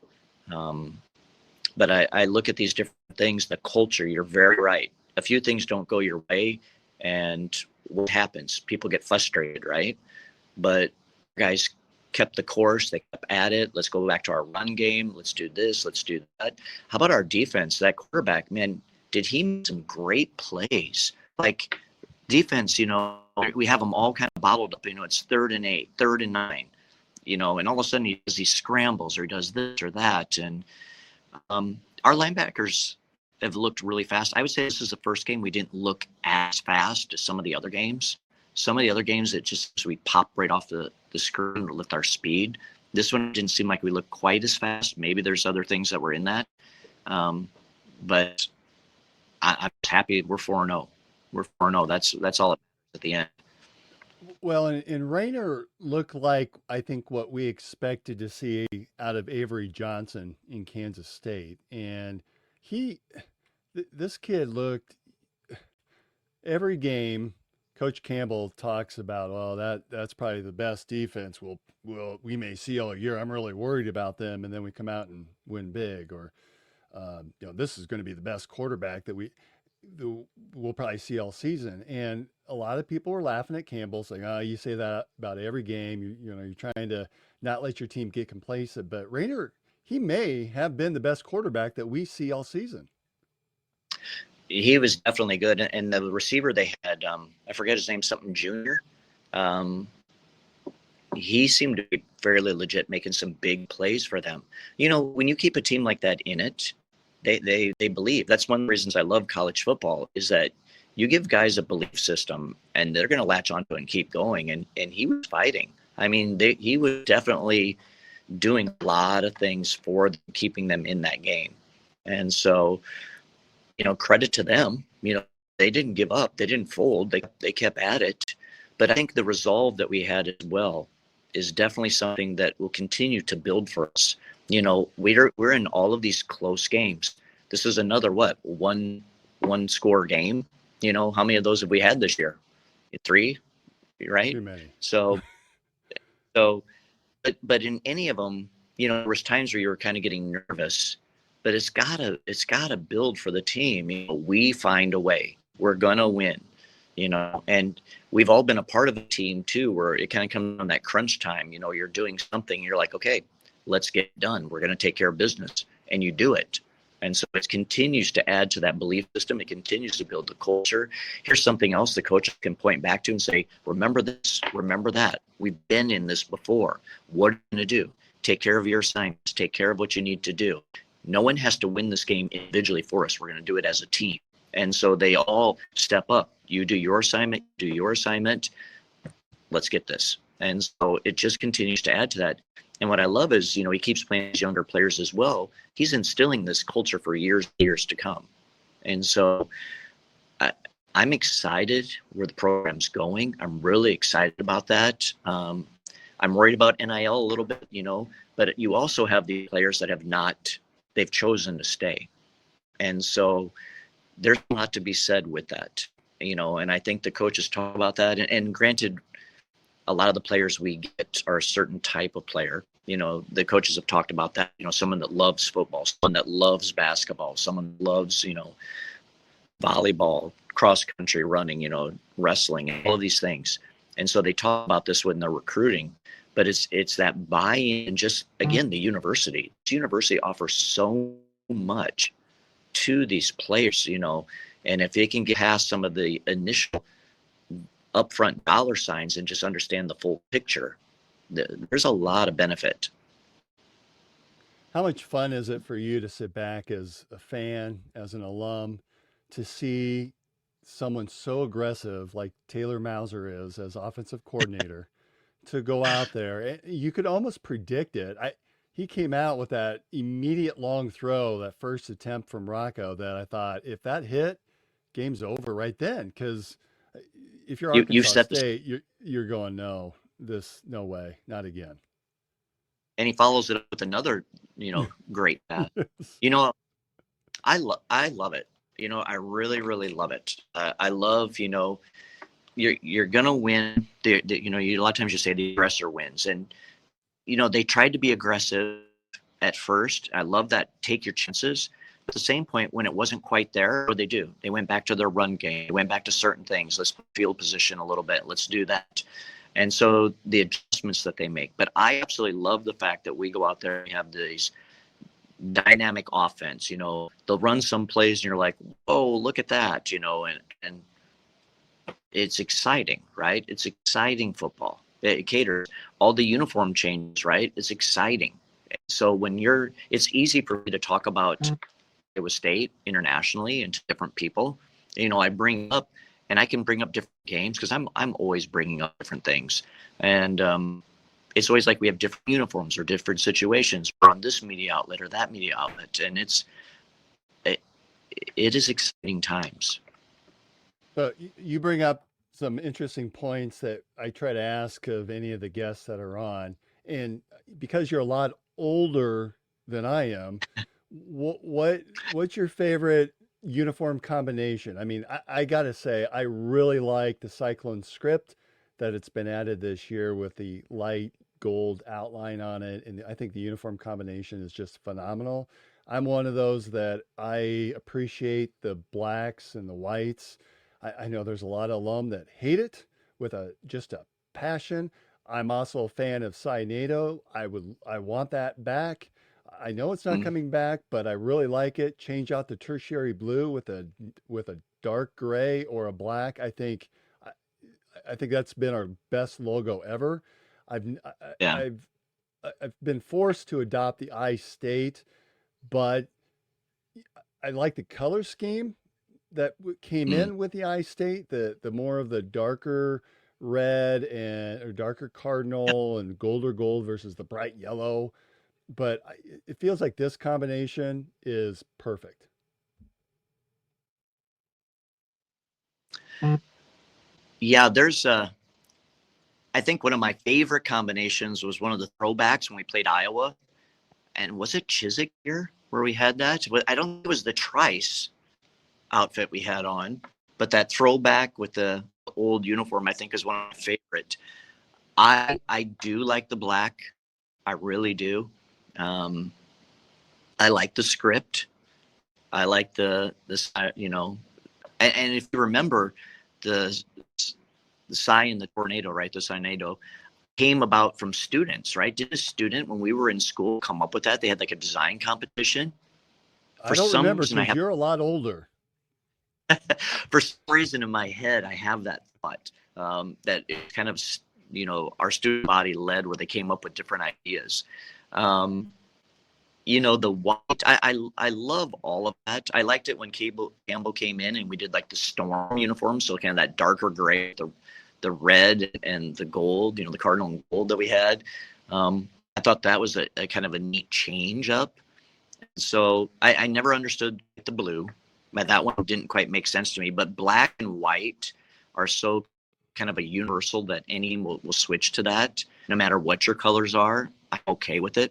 But I look at these different things, the culture, you're very right. A few things don't go your way, and what happens? People get frustrated, right? But guys kept the course. They kept at it. Let's go back to our run game. Let's do this. Let's do that. How about our defense? That quarterback, man, did he make some great plays? Like defense, we have them all kind of bottled up. It's 3rd and 8, 3rd and 9, and all of a sudden he does these scrambles or he does this or that. And our linebackers have looked really fast. I would say this is the first game we didn't look as fast as some of the other games. Some of the other games, it just we pop right off the screen to lift our speed. This one didn't seem like we looked quite as fast. Maybe there's other things that were in that. But I'm happy we're 4-0. We're 4-0. That's all at the end. Well, and Rayner looked like, I think, what we expected to see out of Avery Johnson in Kansas State. And this kid looked every game. Coach Campbell talks about, well, that's probably the best defense we may see all year. I'm really worried about them. And then we come out and win big, or, this is going to be the best quarterback that we'll probably see all season. And a lot of people were laughing at Campbell, saying, you say that about every game. You're trying to not let your team get complacent. But Rayner, he may have been the best quarterback that we see all season. He was definitely good. And the receiver they had, I forget his name, something Junior. He seemed to be fairly legit, making some big plays for them. When you keep a team like that in it, they believe. That's one of the reasons I love college football, is that you give guys a belief system and they're going to latch onto it and keep going. And he was fighting. I mean, he was definitely doing a lot of things for them, keeping them in that game. And so, credit to them. They didn't give up. They didn't fold. They kept at it. But I think the resolve that we had as well is definitely something that will continue to build for us. We're in all of these close games. This is another one score game. How many of those have we had this year? 3, right? Too many. So, but in any of them, there was times where you were kind of getting nervous. But it's gotta build for the team. We find a way. We're gonna win. And we've all been a part of a team too, where it kind of comes on that crunch time. You're doing something. You're like, okay, let's get it done. We're gonna take care of business, and you do it. And so it continues to add to that belief system. It continues to build the culture. Here's something else the coach can point back to and say, remember this, remember that. We've been in this before. What are you gonna do? Take care of your assignments. Take care of what you need to do. No one has to win this game individually for us. We're going to do it as a team. And so they all step up. You do your assignment, Let's get this. And so it just continues to add to that. And what I love is, he keeps playing his younger players as well. He's instilling this culture for years to come. And so I'm excited where the program's going. I'm really excited about that. I'm worried about NIL a little bit, but you also have the players that they've chosen to stay. And so there's a lot to be said with that. and I think the coaches talk about that. And granted, a lot of the players we get are a certain type of player. The coaches have talked about that. Someone that loves football, someone that loves basketball, someone that loves, volleyball, cross country running, wrestling, and all of these things. And so they talk about this when they're recruiting, but it's that buy-in. Just again, the university offers so much to these players, and if they can get past some of the initial upfront dollar signs and just understand the full picture, there's a lot of benefit. How much fun is it for you to sit back as a fan, as an alum, to see someone so aggressive like Taylor Mauser is as offensive coordinator, to go out there? You could almost predict it. He came out with that immediate long throw, that first attempt from Rocco, that I thought, if that hit, game's over right then. Because if you're Arkansas State, you're going, no way, not again. And he follows it up with another, great pass. I love it. I really, really love it. I love, you're gonna win. A lot of times you say the aggressor wins, and they tried to be aggressive at first. I love that. Take your chances. At the same point, when it wasn't quite there, what did they do? They went back to their run game. They went back to certain things. Let's field position a little bit. Let's do that. And so the adjustments that they make. But I absolutely love the fact that we go out there and have these dynamic offense. They'll run some plays and you're like, oh, look at that, and it's exciting, right? It's exciting football. It caters all the uniform changes, right? It's exciting. So it's easy for me to talk about Iowa State internationally and to different people. I bring up, and I can bring up different games because I'm always bringing up different things. And it's always like we have different uniforms or different situations. We're on this media outlet or that media outlet. And it is exciting times. But you bring up some interesting points that I try to ask of any of the guests that are on. And because you're a lot older than I am, what's your favorite uniform combination? I mean, I got to say, I really like the Cyclone script that it's been added this year with the light gold outline on it. And I think the uniform combination is just phenomenal. I'm one of those that I appreciate the blacks and the whites. I know there's a lot of alum that hate it with just a passion. I'm also a fan of Cyanado. I want that back. I know it's not coming back, but I really like it. Change out the tertiary blue with a dark gray or a black. I think that's been our best logo ever. I've been forced to adopt the iState, but I like the color scheme that came in with the iState. The more of the darker red or darker cardinal and gold versus the bright yellow. But it feels like this combination is perfect. Yeah, I think one of my favorite combinations was one of the throwbacks when we played Iowa. And was it Chiswick here where we had that? I don't think it was the Trice outfit we had on, but that throwback with the old uniform, I think, is one of my favorite. I do like the black. I really do. I like the script. I like and if you remember the Cy and the Tornado, right? The Cyanado came about from students, right? Did a student when we were in school come up with that? They had like a design competition. I don't remember because you're a lot older. For some reason in my head, I have that thought that it kind of, our student body led where they came up with different ideas. The white, I love all of that. I liked it when Campbell came in and we did like the Storm uniform. So kind of that darker gray, the red and the gold, the cardinal and gold that we had. I thought that was a kind of a neat change up. So I never understood the blue. That one didn't quite make sense to me, but black and white are so kind of a universal that anyone will switch to that. No matter what your colors are, I'm okay with it.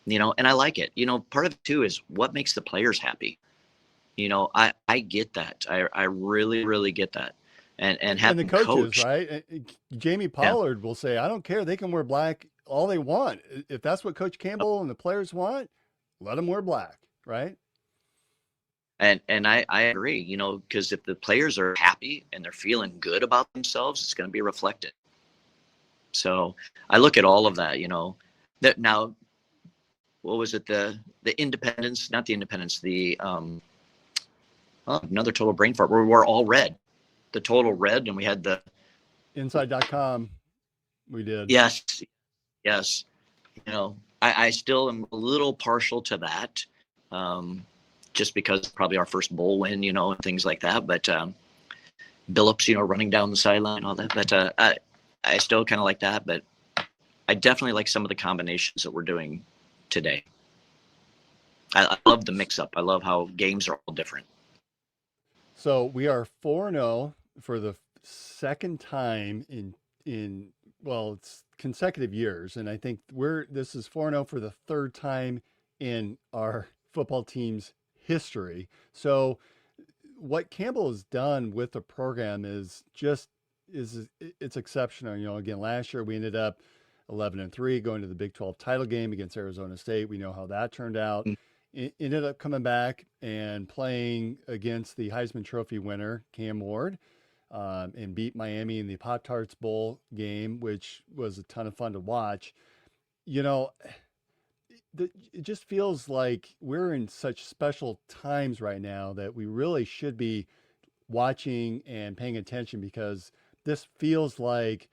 And I like it. Part of it too is what makes the players happy. I get that. I really, really get that. And And the having coaches, coached, right? Jamie yeah, Pollard will say, I don't care. They can wear black all they want. If that's what Coach Campbell and the players want, let them wear black, right? and I agree, because if the players are happy and they're feeling good about themselves, it's going to be reflected. So I look at all of that, that now, what was it? The independence, not the independence, another total brain fart where we're all red, the total red. And we had Inside.com, we did. yes, I still am a little partial to that. Just because probably our first bowl win, and things like that. But Billups, running down the sideline, all that. But I still kind of like that. But I definitely like some of the combinations that we're doing today. I love the mix-up. I love how games are all different. So we are 4-0 for the second time in well, it's consecutive years, and I think this is 4-0 for the third time in our football team's history. So what Campbell has done with the program is it's exceptional. Again, last year we ended up 11-3 going to the Big 12 title game against Arizona State. We know how that turned out. It ended up coming back and playing against the Heisman Trophy winner, Cam Ward, and beat Miami in the Pop-Tarts Bowl game, which was a ton of fun to watch. It just feels like we're in such special times right now that we really should be watching and paying attention, because this feels like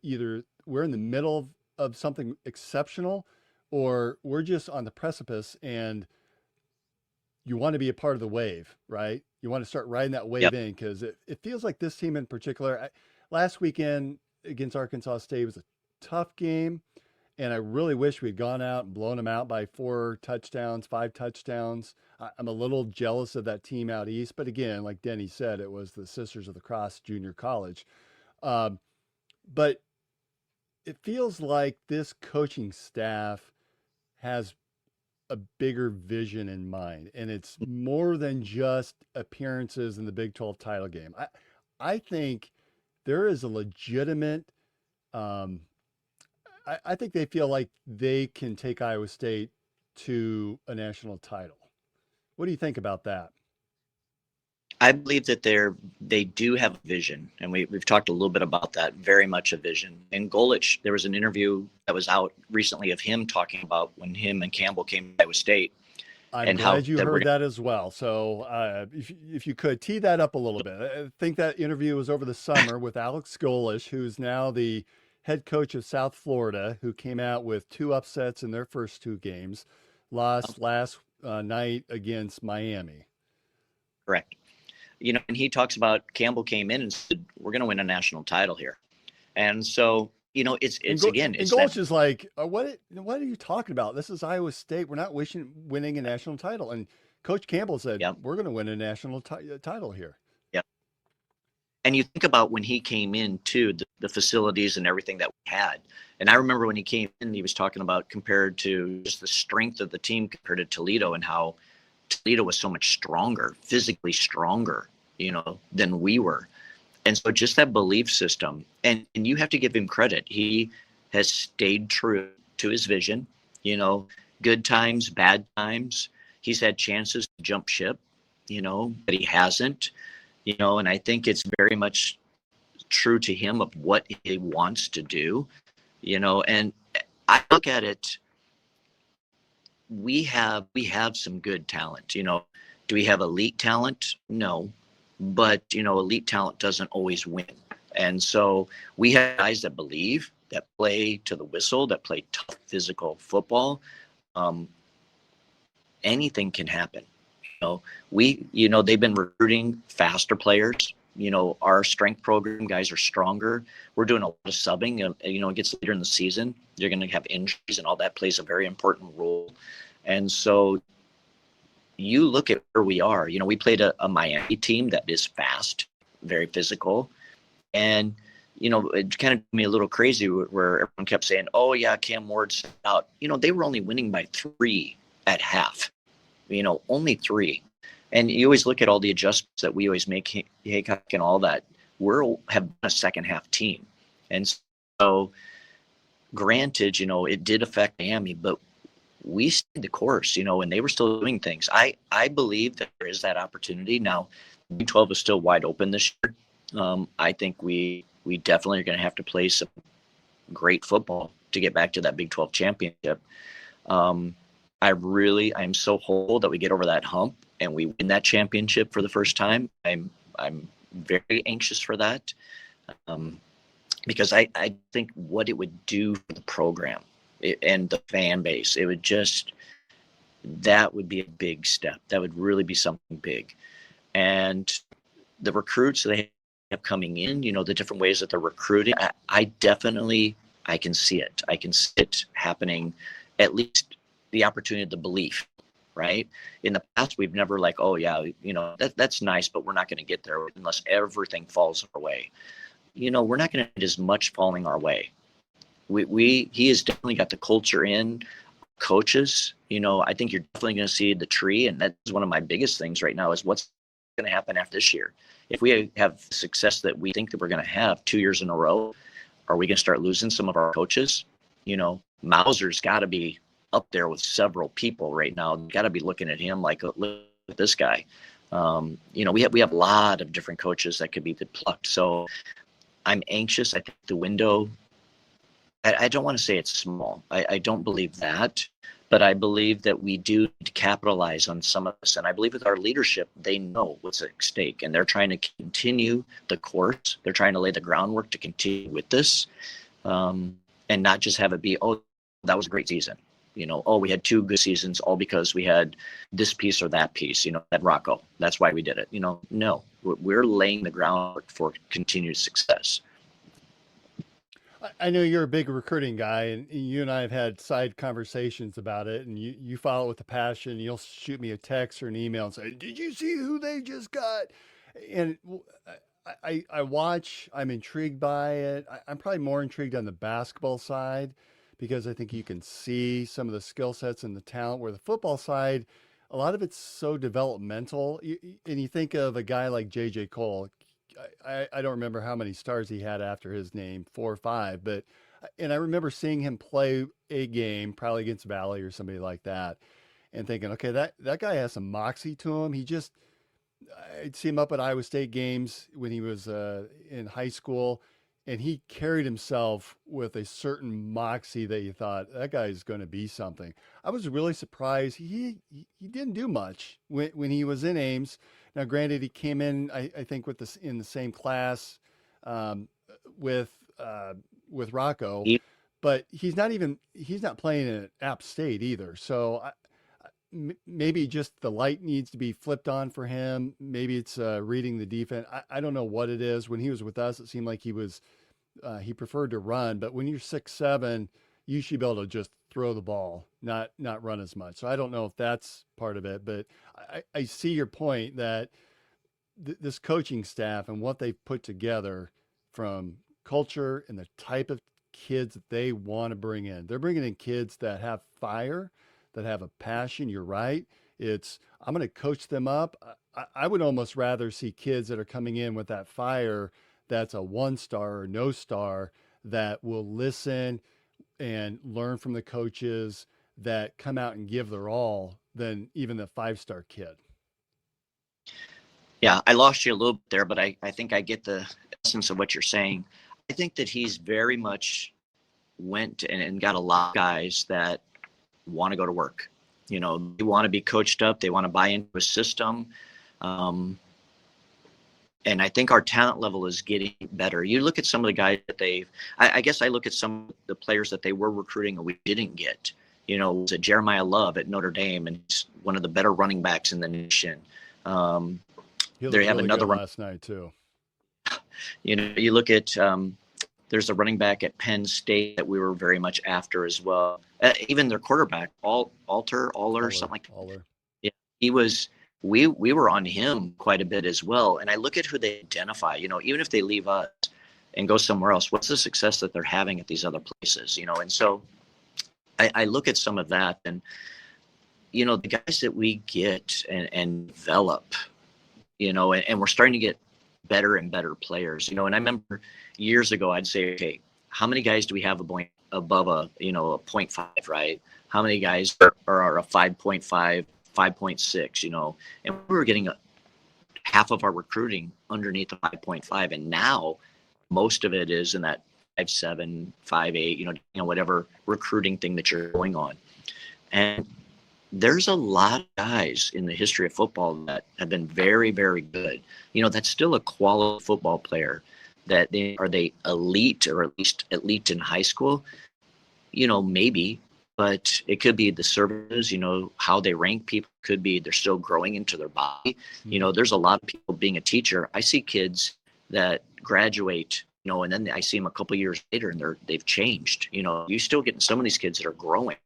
either we're in the middle of something exceptional, or we're just on the precipice, and you want to be a part of the wave, right? You want to start riding that wave in, because it feels like this team in particular, last weekend against Arkansas State was a tough game. And I really wish we'd gone out and blown them out by 5 touchdowns. I'm a little jealous of that team out east. But again, like Denny said, it was the Sisters of the Cross Junior College. But it feels like this coaching staff has a bigger vision in mind. And it's more than just appearances in the Big 12 title game. I think there is a legitimate I think they feel like they can take Iowa State to a national title. What do you think about that? I believe that they do have a vision, and we've talked a little bit about that. Very much a vision. And Golich, there was an interview that was out recently of him talking about when him and Campbell came to Iowa State. I'm glad you heard that as well. So if you could tee that up a little bit. I think that interview was over the summer with Alex Golich, who's now the head coach of South Florida, who came out with 2 upsets in their first 2 games, lost last night against Miami. Correct. And he talks about Campbell came in and said, we're going to win a national title here. And so, it's Golich is like, what are you talking about? This is Iowa State. We're not winning a national title. And Coach Campbell said, we're going to win a national title here. And you think about when he came in too, the facilities and everything that we had. And I remember when he came in, he was talking about compared to just the strength of the team compared to Toledo, and how Toledo was so much stronger, physically stronger, than we were. And so just that belief system, and you have to give him credit. He has stayed true to his vision, good times, bad times. He's had chances to jump ship, but he hasn't. And I think it's very much true to him of what he wants to do, and I look at it, we have some good talent, do we have elite talent? No, but, elite talent doesn't always win. And so we have guys that believe, that play to the whistle, that play tough physical football. Anything can happen. They've been recruiting faster players. Our strength program guys are stronger. We're doing a lot of subbing. It gets later in the season. You're going to have injuries, and all that plays a very important role. And so you look at where we are. We played a Miami team that is fast, very physical. And, it kind of made me a little crazy where everyone kept saying, oh, yeah, Cam Ward's out. They were only winning by 3 at half. Only 3. And you always look at all the adjustments that we always make, Haycock and all that. Have been a second half team. And so granted, it did affect Miami, but we stayed the course, and they were still doing things. I believe that there is that opportunity. Now, Big 12 is still wide open this year. I think we definitely are going to have to play some great football to get back to that Big 12 championship. I'm so hopeful that we get over that hump and we win that championship for the first time. I'm very anxious for that, because I think what it would do for the program and the fan base, that would be a big step. That would really be something big. And the recruits they have coming in, the different ways that they're recruiting, I can see it. I can see it happening, at least the opportunity, the belief, right? In the past, we've never oh yeah, that's nice, but we're not going to get there unless everything falls our way. We're not going to get as much falling our way. He has definitely got the culture in, coaches. I think you're definitely going to see the tree, and that's one of my biggest things right now is what's going to happen after this year. If we have success that we think that we're going to have 2 years in a row, are we going to start losing some of our coaches? Mauser's got to be up there with several people right now. Got to be looking at him like, look at this guy. We have a lot of different coaches that could be plucked. So I'm anxious. I think the window, I don't want to say it's small. I don't believe that, but I believe that we do need to capitalize on some of this. And I believe with our leadership, they know what's at stake, and they're trying to continue the course. They're trying to lay the groundwork to continue with this, and not just have it be, oh, that was a great season. We had 2 good seasons all because we had this piece or that piece, at Rocco. That's why we did it. No, we're laying the groundwork for continued success. I know you're a big recruiting guy, and you and I have had side conversations about it, and you follow it with a passion. You'll shoot me a text or an email and say, "Did you see who they just got?" And I watch, I'm intrigued by it. I'm probably more intrigued on the basketball side because I think you can see some of the skill sets and the talent, where the football side, a lot of it's so developmental. And you think of a guy like J.J. Cole. I don't remember how many stars he had after his name, 4 or 5, and I remember seeing him play a game, probably against Valley or somebody like that, and thinking, okay, that guy has some moxie to him. I'd see him up at Iowa State games when he was in high school, and he carried himself with a certain moxie that you thought, that guy's going to be something. I was really surprised. He didn't do much when he was in Ames. Now, granted, he came in, I think, in the same class with Rocco, but he's not playing at App State either. So maybe just the light needs to be flipped on for him. Maybe it's reading the defense. I don't know what it is. When he was with us, it seemed like he preferred to run. But when you're 6'7", you should be able to just throw the ball, not run as much. So I don't know if that's part of it, but I see your point that this coaching staff and what they've put together, from culture and the type of kids that they want to bring in. They're bringing in kids that have fire, that have a passion. You're right. I'm going to coach them up. I would almost rather see kids that are coming in with that fire, that's a 1-star or no star, that will listen and learn from the coaches, that come out and give their all, than even the 5-star kid. Yeah, I lost you a little bit there, but I think I get the essence of what you're saying. I think that he's very much went and got a lot of guys that want to go to work. They want to be coached up. They want to buy into a system. And I think our talent level is getting better. You look at some of the guys that I guess I look at some of the players that they were recruiting and we didn't get. Was it Jeremiah Love at Notre Dame, and he's one of the better running backs in the nation. They have another one last night too. You look at there's a running back at Penn State that we were very much after as well. Even their quarterback, Aller, something like that. Aller. Yeah, he was. We were on him quite a bit as well. And I look at who they identify. Even if they leave us and go somewhere else, what's the success that they're having at these other places? And so I look at some of that, and the guys that we get and develop, and we're starting to get better and better players, and I remember years ago, I'd say, okay, how many guys do we have above a 0.5, right? How many guys are a 5.5, 5.6, and we were getting half of our recruiting underneath the 5.5. And now most of it is in that 5.7, 5.8, whatever recruiting thing that you're going on. And there's a lot of guys in the history of football that have been very, very good. That's still a quality football player. That are they elite, or at least elite in high school? Maybe, but it could be the services, how they rank people, could be they're still growing into their body. There's a lot of people being a teacher. I see kids that graduate, and then I see them a couple of years later and they've changed. You still getting some of these kids that are growing.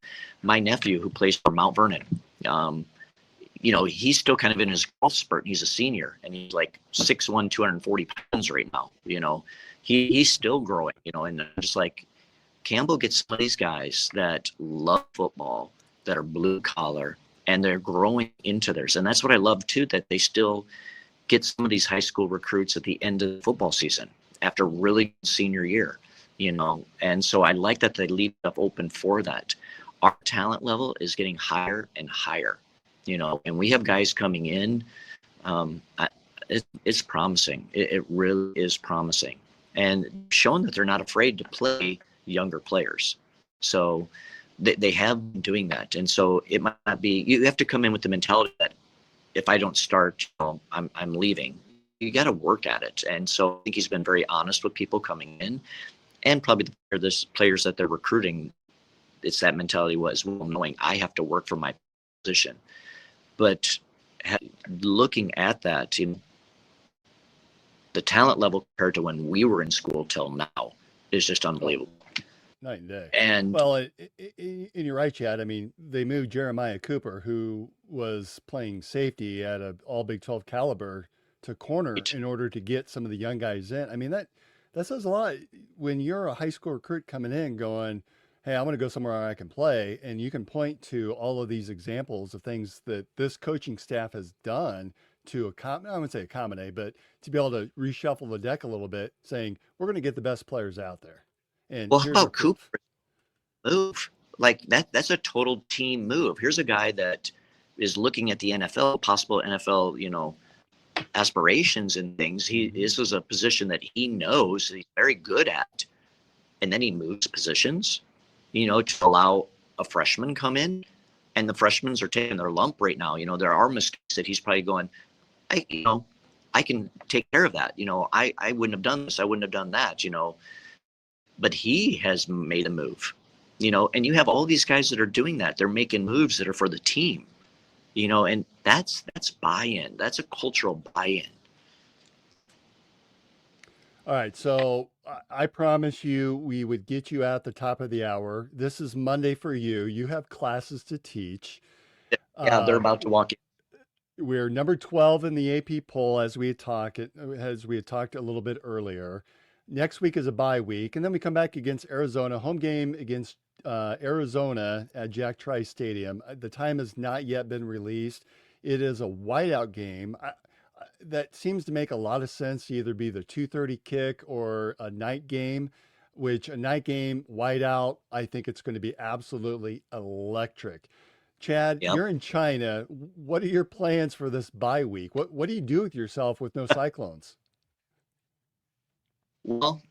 My nephew, who plays for Mount Vernon, he's still kind of in his growth spurt. He's a senior and he's like 6'1", 240 pounds right now. He's still growing, and just like Campbell gets some of these guys that love football, that are blue collar, and they're growing into theirs. And that's what I love too, that they still get some of these high school recruits at the end of the football season after really good senior year, and so I like that they leave stuff open for that. Our talent level is getting higher and higher, and we have guys coming in. It's promising. It really is promising, and showing that they're not afraid to play younger players. So they have been doing that. And so it might not be, you have to come in with the mentality that if I don't start, I'm leaving. You got to work at it. And so I think he's been very honest with people coming in, and probably the players that they're recruiting. It's that mentality was, well, knowing I have to work for my position. But looking at that, the talent level compared to when we were in school till now is just unbelievable. Night and day. And well, and you're right, Chad. I mean, they moved Jeremiah Cooper, who was playing safety at an all Big 12 caliber, to corner in order to get some of the young guys in. I mean, that says a lot when you're a high school recruit coming in going, hey, I'm going to go somewhere where I can play. And you can point to all of these examples of things that this coaching staff has done to accommodate, I wouldn't say accommodate, but to be able to reshuffle the deck a little bit, saying, we're going to get the best players out there. And well, how about Cooper move? Like that's a total team move. Here's a guy that is looking at the NFL, possible NFL, aspirations and things. This is a position that he knows that he's very good at. And then he moves positions, to allow a freshman come in, and the freshmen are taking their lump right now. There are mistakes that he's probably going, I can take care of that. I wouldn't have done this. I wouldn't have done that, but he has made a move, and you have all these guys that are doing that. They're making moves that are for the team, and that's buy-in. That's a cultural buy-in. All right. So I promise you, we would get you out the top of the hour. This is Monday for you. You have classes to teach. Yeah, they're about to walk in. We're number 12 in the AP poll, as we had talked a little bit earlier. Next week is a bye week, and then we come back against Arizona, home game against Arizona at Jack Trice Stadium. The time has not yet been released. It is a whiteout game. That seems to make a lot of sense to either be the 2:30 kick or a night game, which a night game whiteout, I think it's going to be absolutely electric. Chad, Yep. You're in China. What are your plans for this bye week? What do you do with yourself with no Cyclones? Well,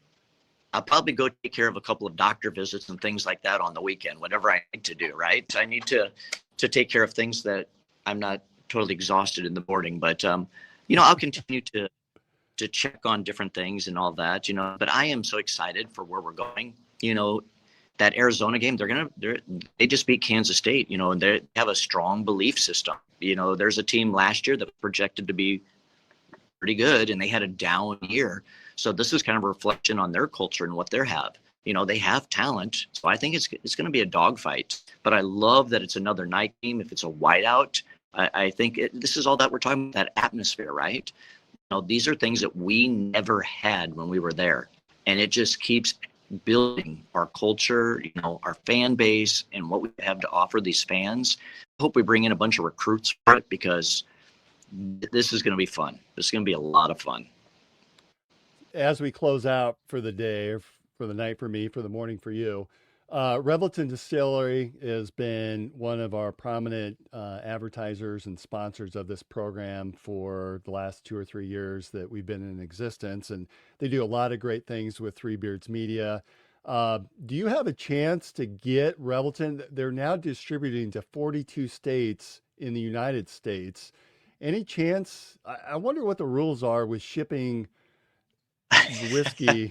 I'll probably go take care of a couple of doctor visits and things like that on the weekend, whatever I need to do, right? I need to take care of things that I'm not totally exhausted in the morning, but I'll continue to check on different things and all that, but I am so excited for where we're going. That Arizona game, they just beat Kansas State, and they have a strong belief system. There's a team last year that was projected to be pretty good, and they had a down year. So this is kind of a reflection on their culture and what they have. They have talent. So I think it's going to be a dogfight. But I love that it's another night game. If it's a whiteout, I think this is all that we're talking about, that atmosphere, right? These are things that we never had when we were there. And it just keeps building our culture, our fan base, and what we have to offer these fans. hope we bring in a bunch of recruits for it, because this is going to be fun. This is going to be a lot of fun. As we close out for the day, or for the night for me, for the morning for you, Revelton Distillery has been one of our prominent advertisers and sponsors of this program for the last 2 or 3 years that we've been in existence. And they do a lot of great things with Three Beards Media. Do you have a chance to get Revelton? They're now distributing to 42 states in the United States. Any chance? I wonder what the rules are with shipping whiskey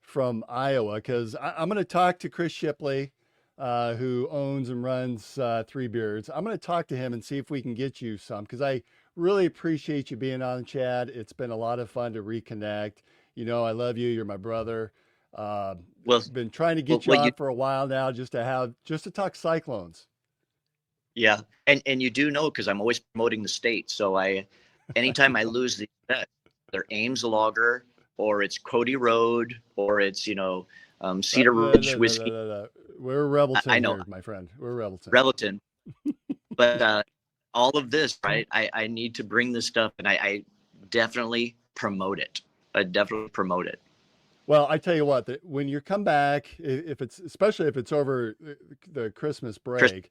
from Iowa, because I'm going to talk to Chris Shipley, who owns and runs Three Beards. I'm going to talk to him and see if we can get you some, because I really appreciate you being on, Chad. It's been a lot of fun to reconnect. You know, I love you. You're my brother. Been trying to get you on for a while now, just to talk Cyclones. Yeah, and you do know, because I'm always promoting the state. So anytime I lose the bet, they're Ames Lager, or it's Cody Road, or it's Cedar Ridge whiskey. We're Revelton. I know, here, my friend. We're Revelton. Revelton. But all of this, right? I need to bring this stuff, and I definitely promote it. I definitely promote it. Well, I tell you what, when you come back, especially if it's over the Christmas break,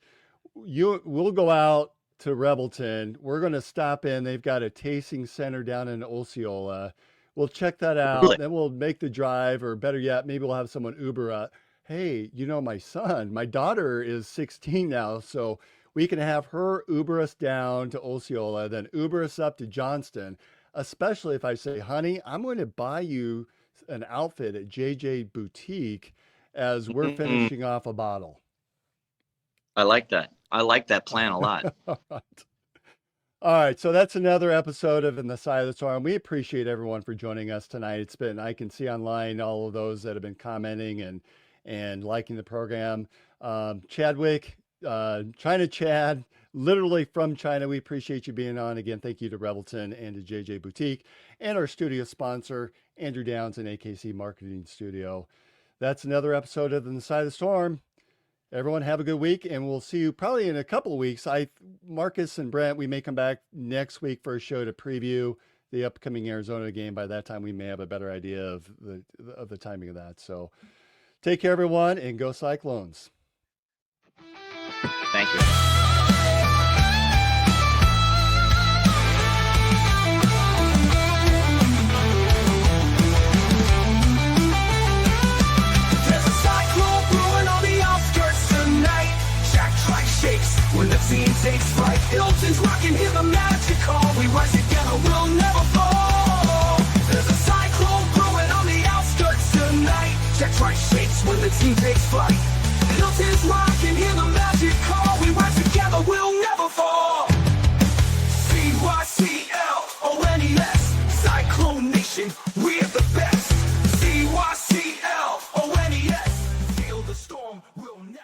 we'll go out to Revelton. We're going to stop in. They've got a tasting center down in Osceola. We'll check that out. Really? Then we'll make the drive, or better yet, maybe we'll have someone Uber. Hey, my daughter is 16 now, so we can have her Uber us down to Osceola, then Uber us up to Johnston, especially if I say, honey, I'm going to buy you an outfit at JJ Boutique as we're finishing off a bottle. I like that. I like that plan a lot. All right. So that's another episode of In the Side of the Storm. We appreciate everyone for joining us tonight. I can see online all of those that have been commenting and liking the program. Chadwick, China Chad, literally from China, we appreciate you being on. Again, thank you to Revelton and to JJ Boutique and our studio sponsor, Andrew Downs and AKC Marketing Studio. That's another episode of In the Side of the Storm. Everyone have a good week, and we'll see you probably in a couple of weeks. Marcus and Brent, we may come back next week for a show to preview the upcoming Arizona game. By that time, we may have a better idea of the timing of that. So take care, everyone, and go Cyclones. Thank you. When the scene takes flight, Hilton's rocking, hear the magic call. We rise together, we'll never fall. There's a cyclone brewing on the outskirts tonight. Jack Trice shakes when the team takes flight. Hilton's rocking, hear the magic call. We rise together, we'll never fall. CYCLONES, Cyclone Nation, we're the best. CYCLONES, feel the storm, we'll never.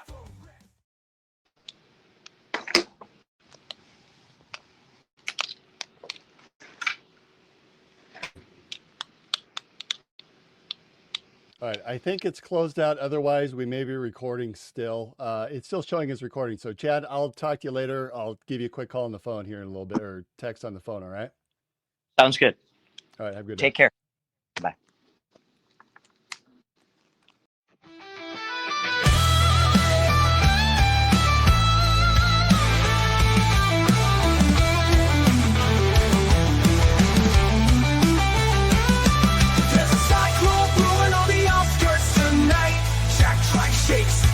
All right, I think it's closed out. Otherwise, we may be recording still. It's still showing as recording. So, Chad, I'll talk to you later. I'll give you a quick call on the phone here in a little bit, or text on the phone, all right? Sounds good. All right, have a good day. Take care. Bye.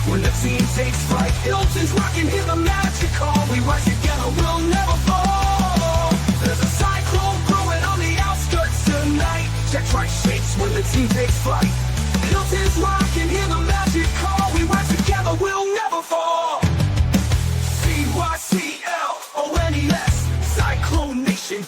When the team takes flight, Hilton's rocking, hear the magic call. We rise together, we'll never fall. There's a cyclone brewing on the outskirts tonight. Jack Trice shakes when the team takes flight. Hilton's rocking, hear the magic call. We rise together, we'll never fall. CYCLONES, Cyclone Nation.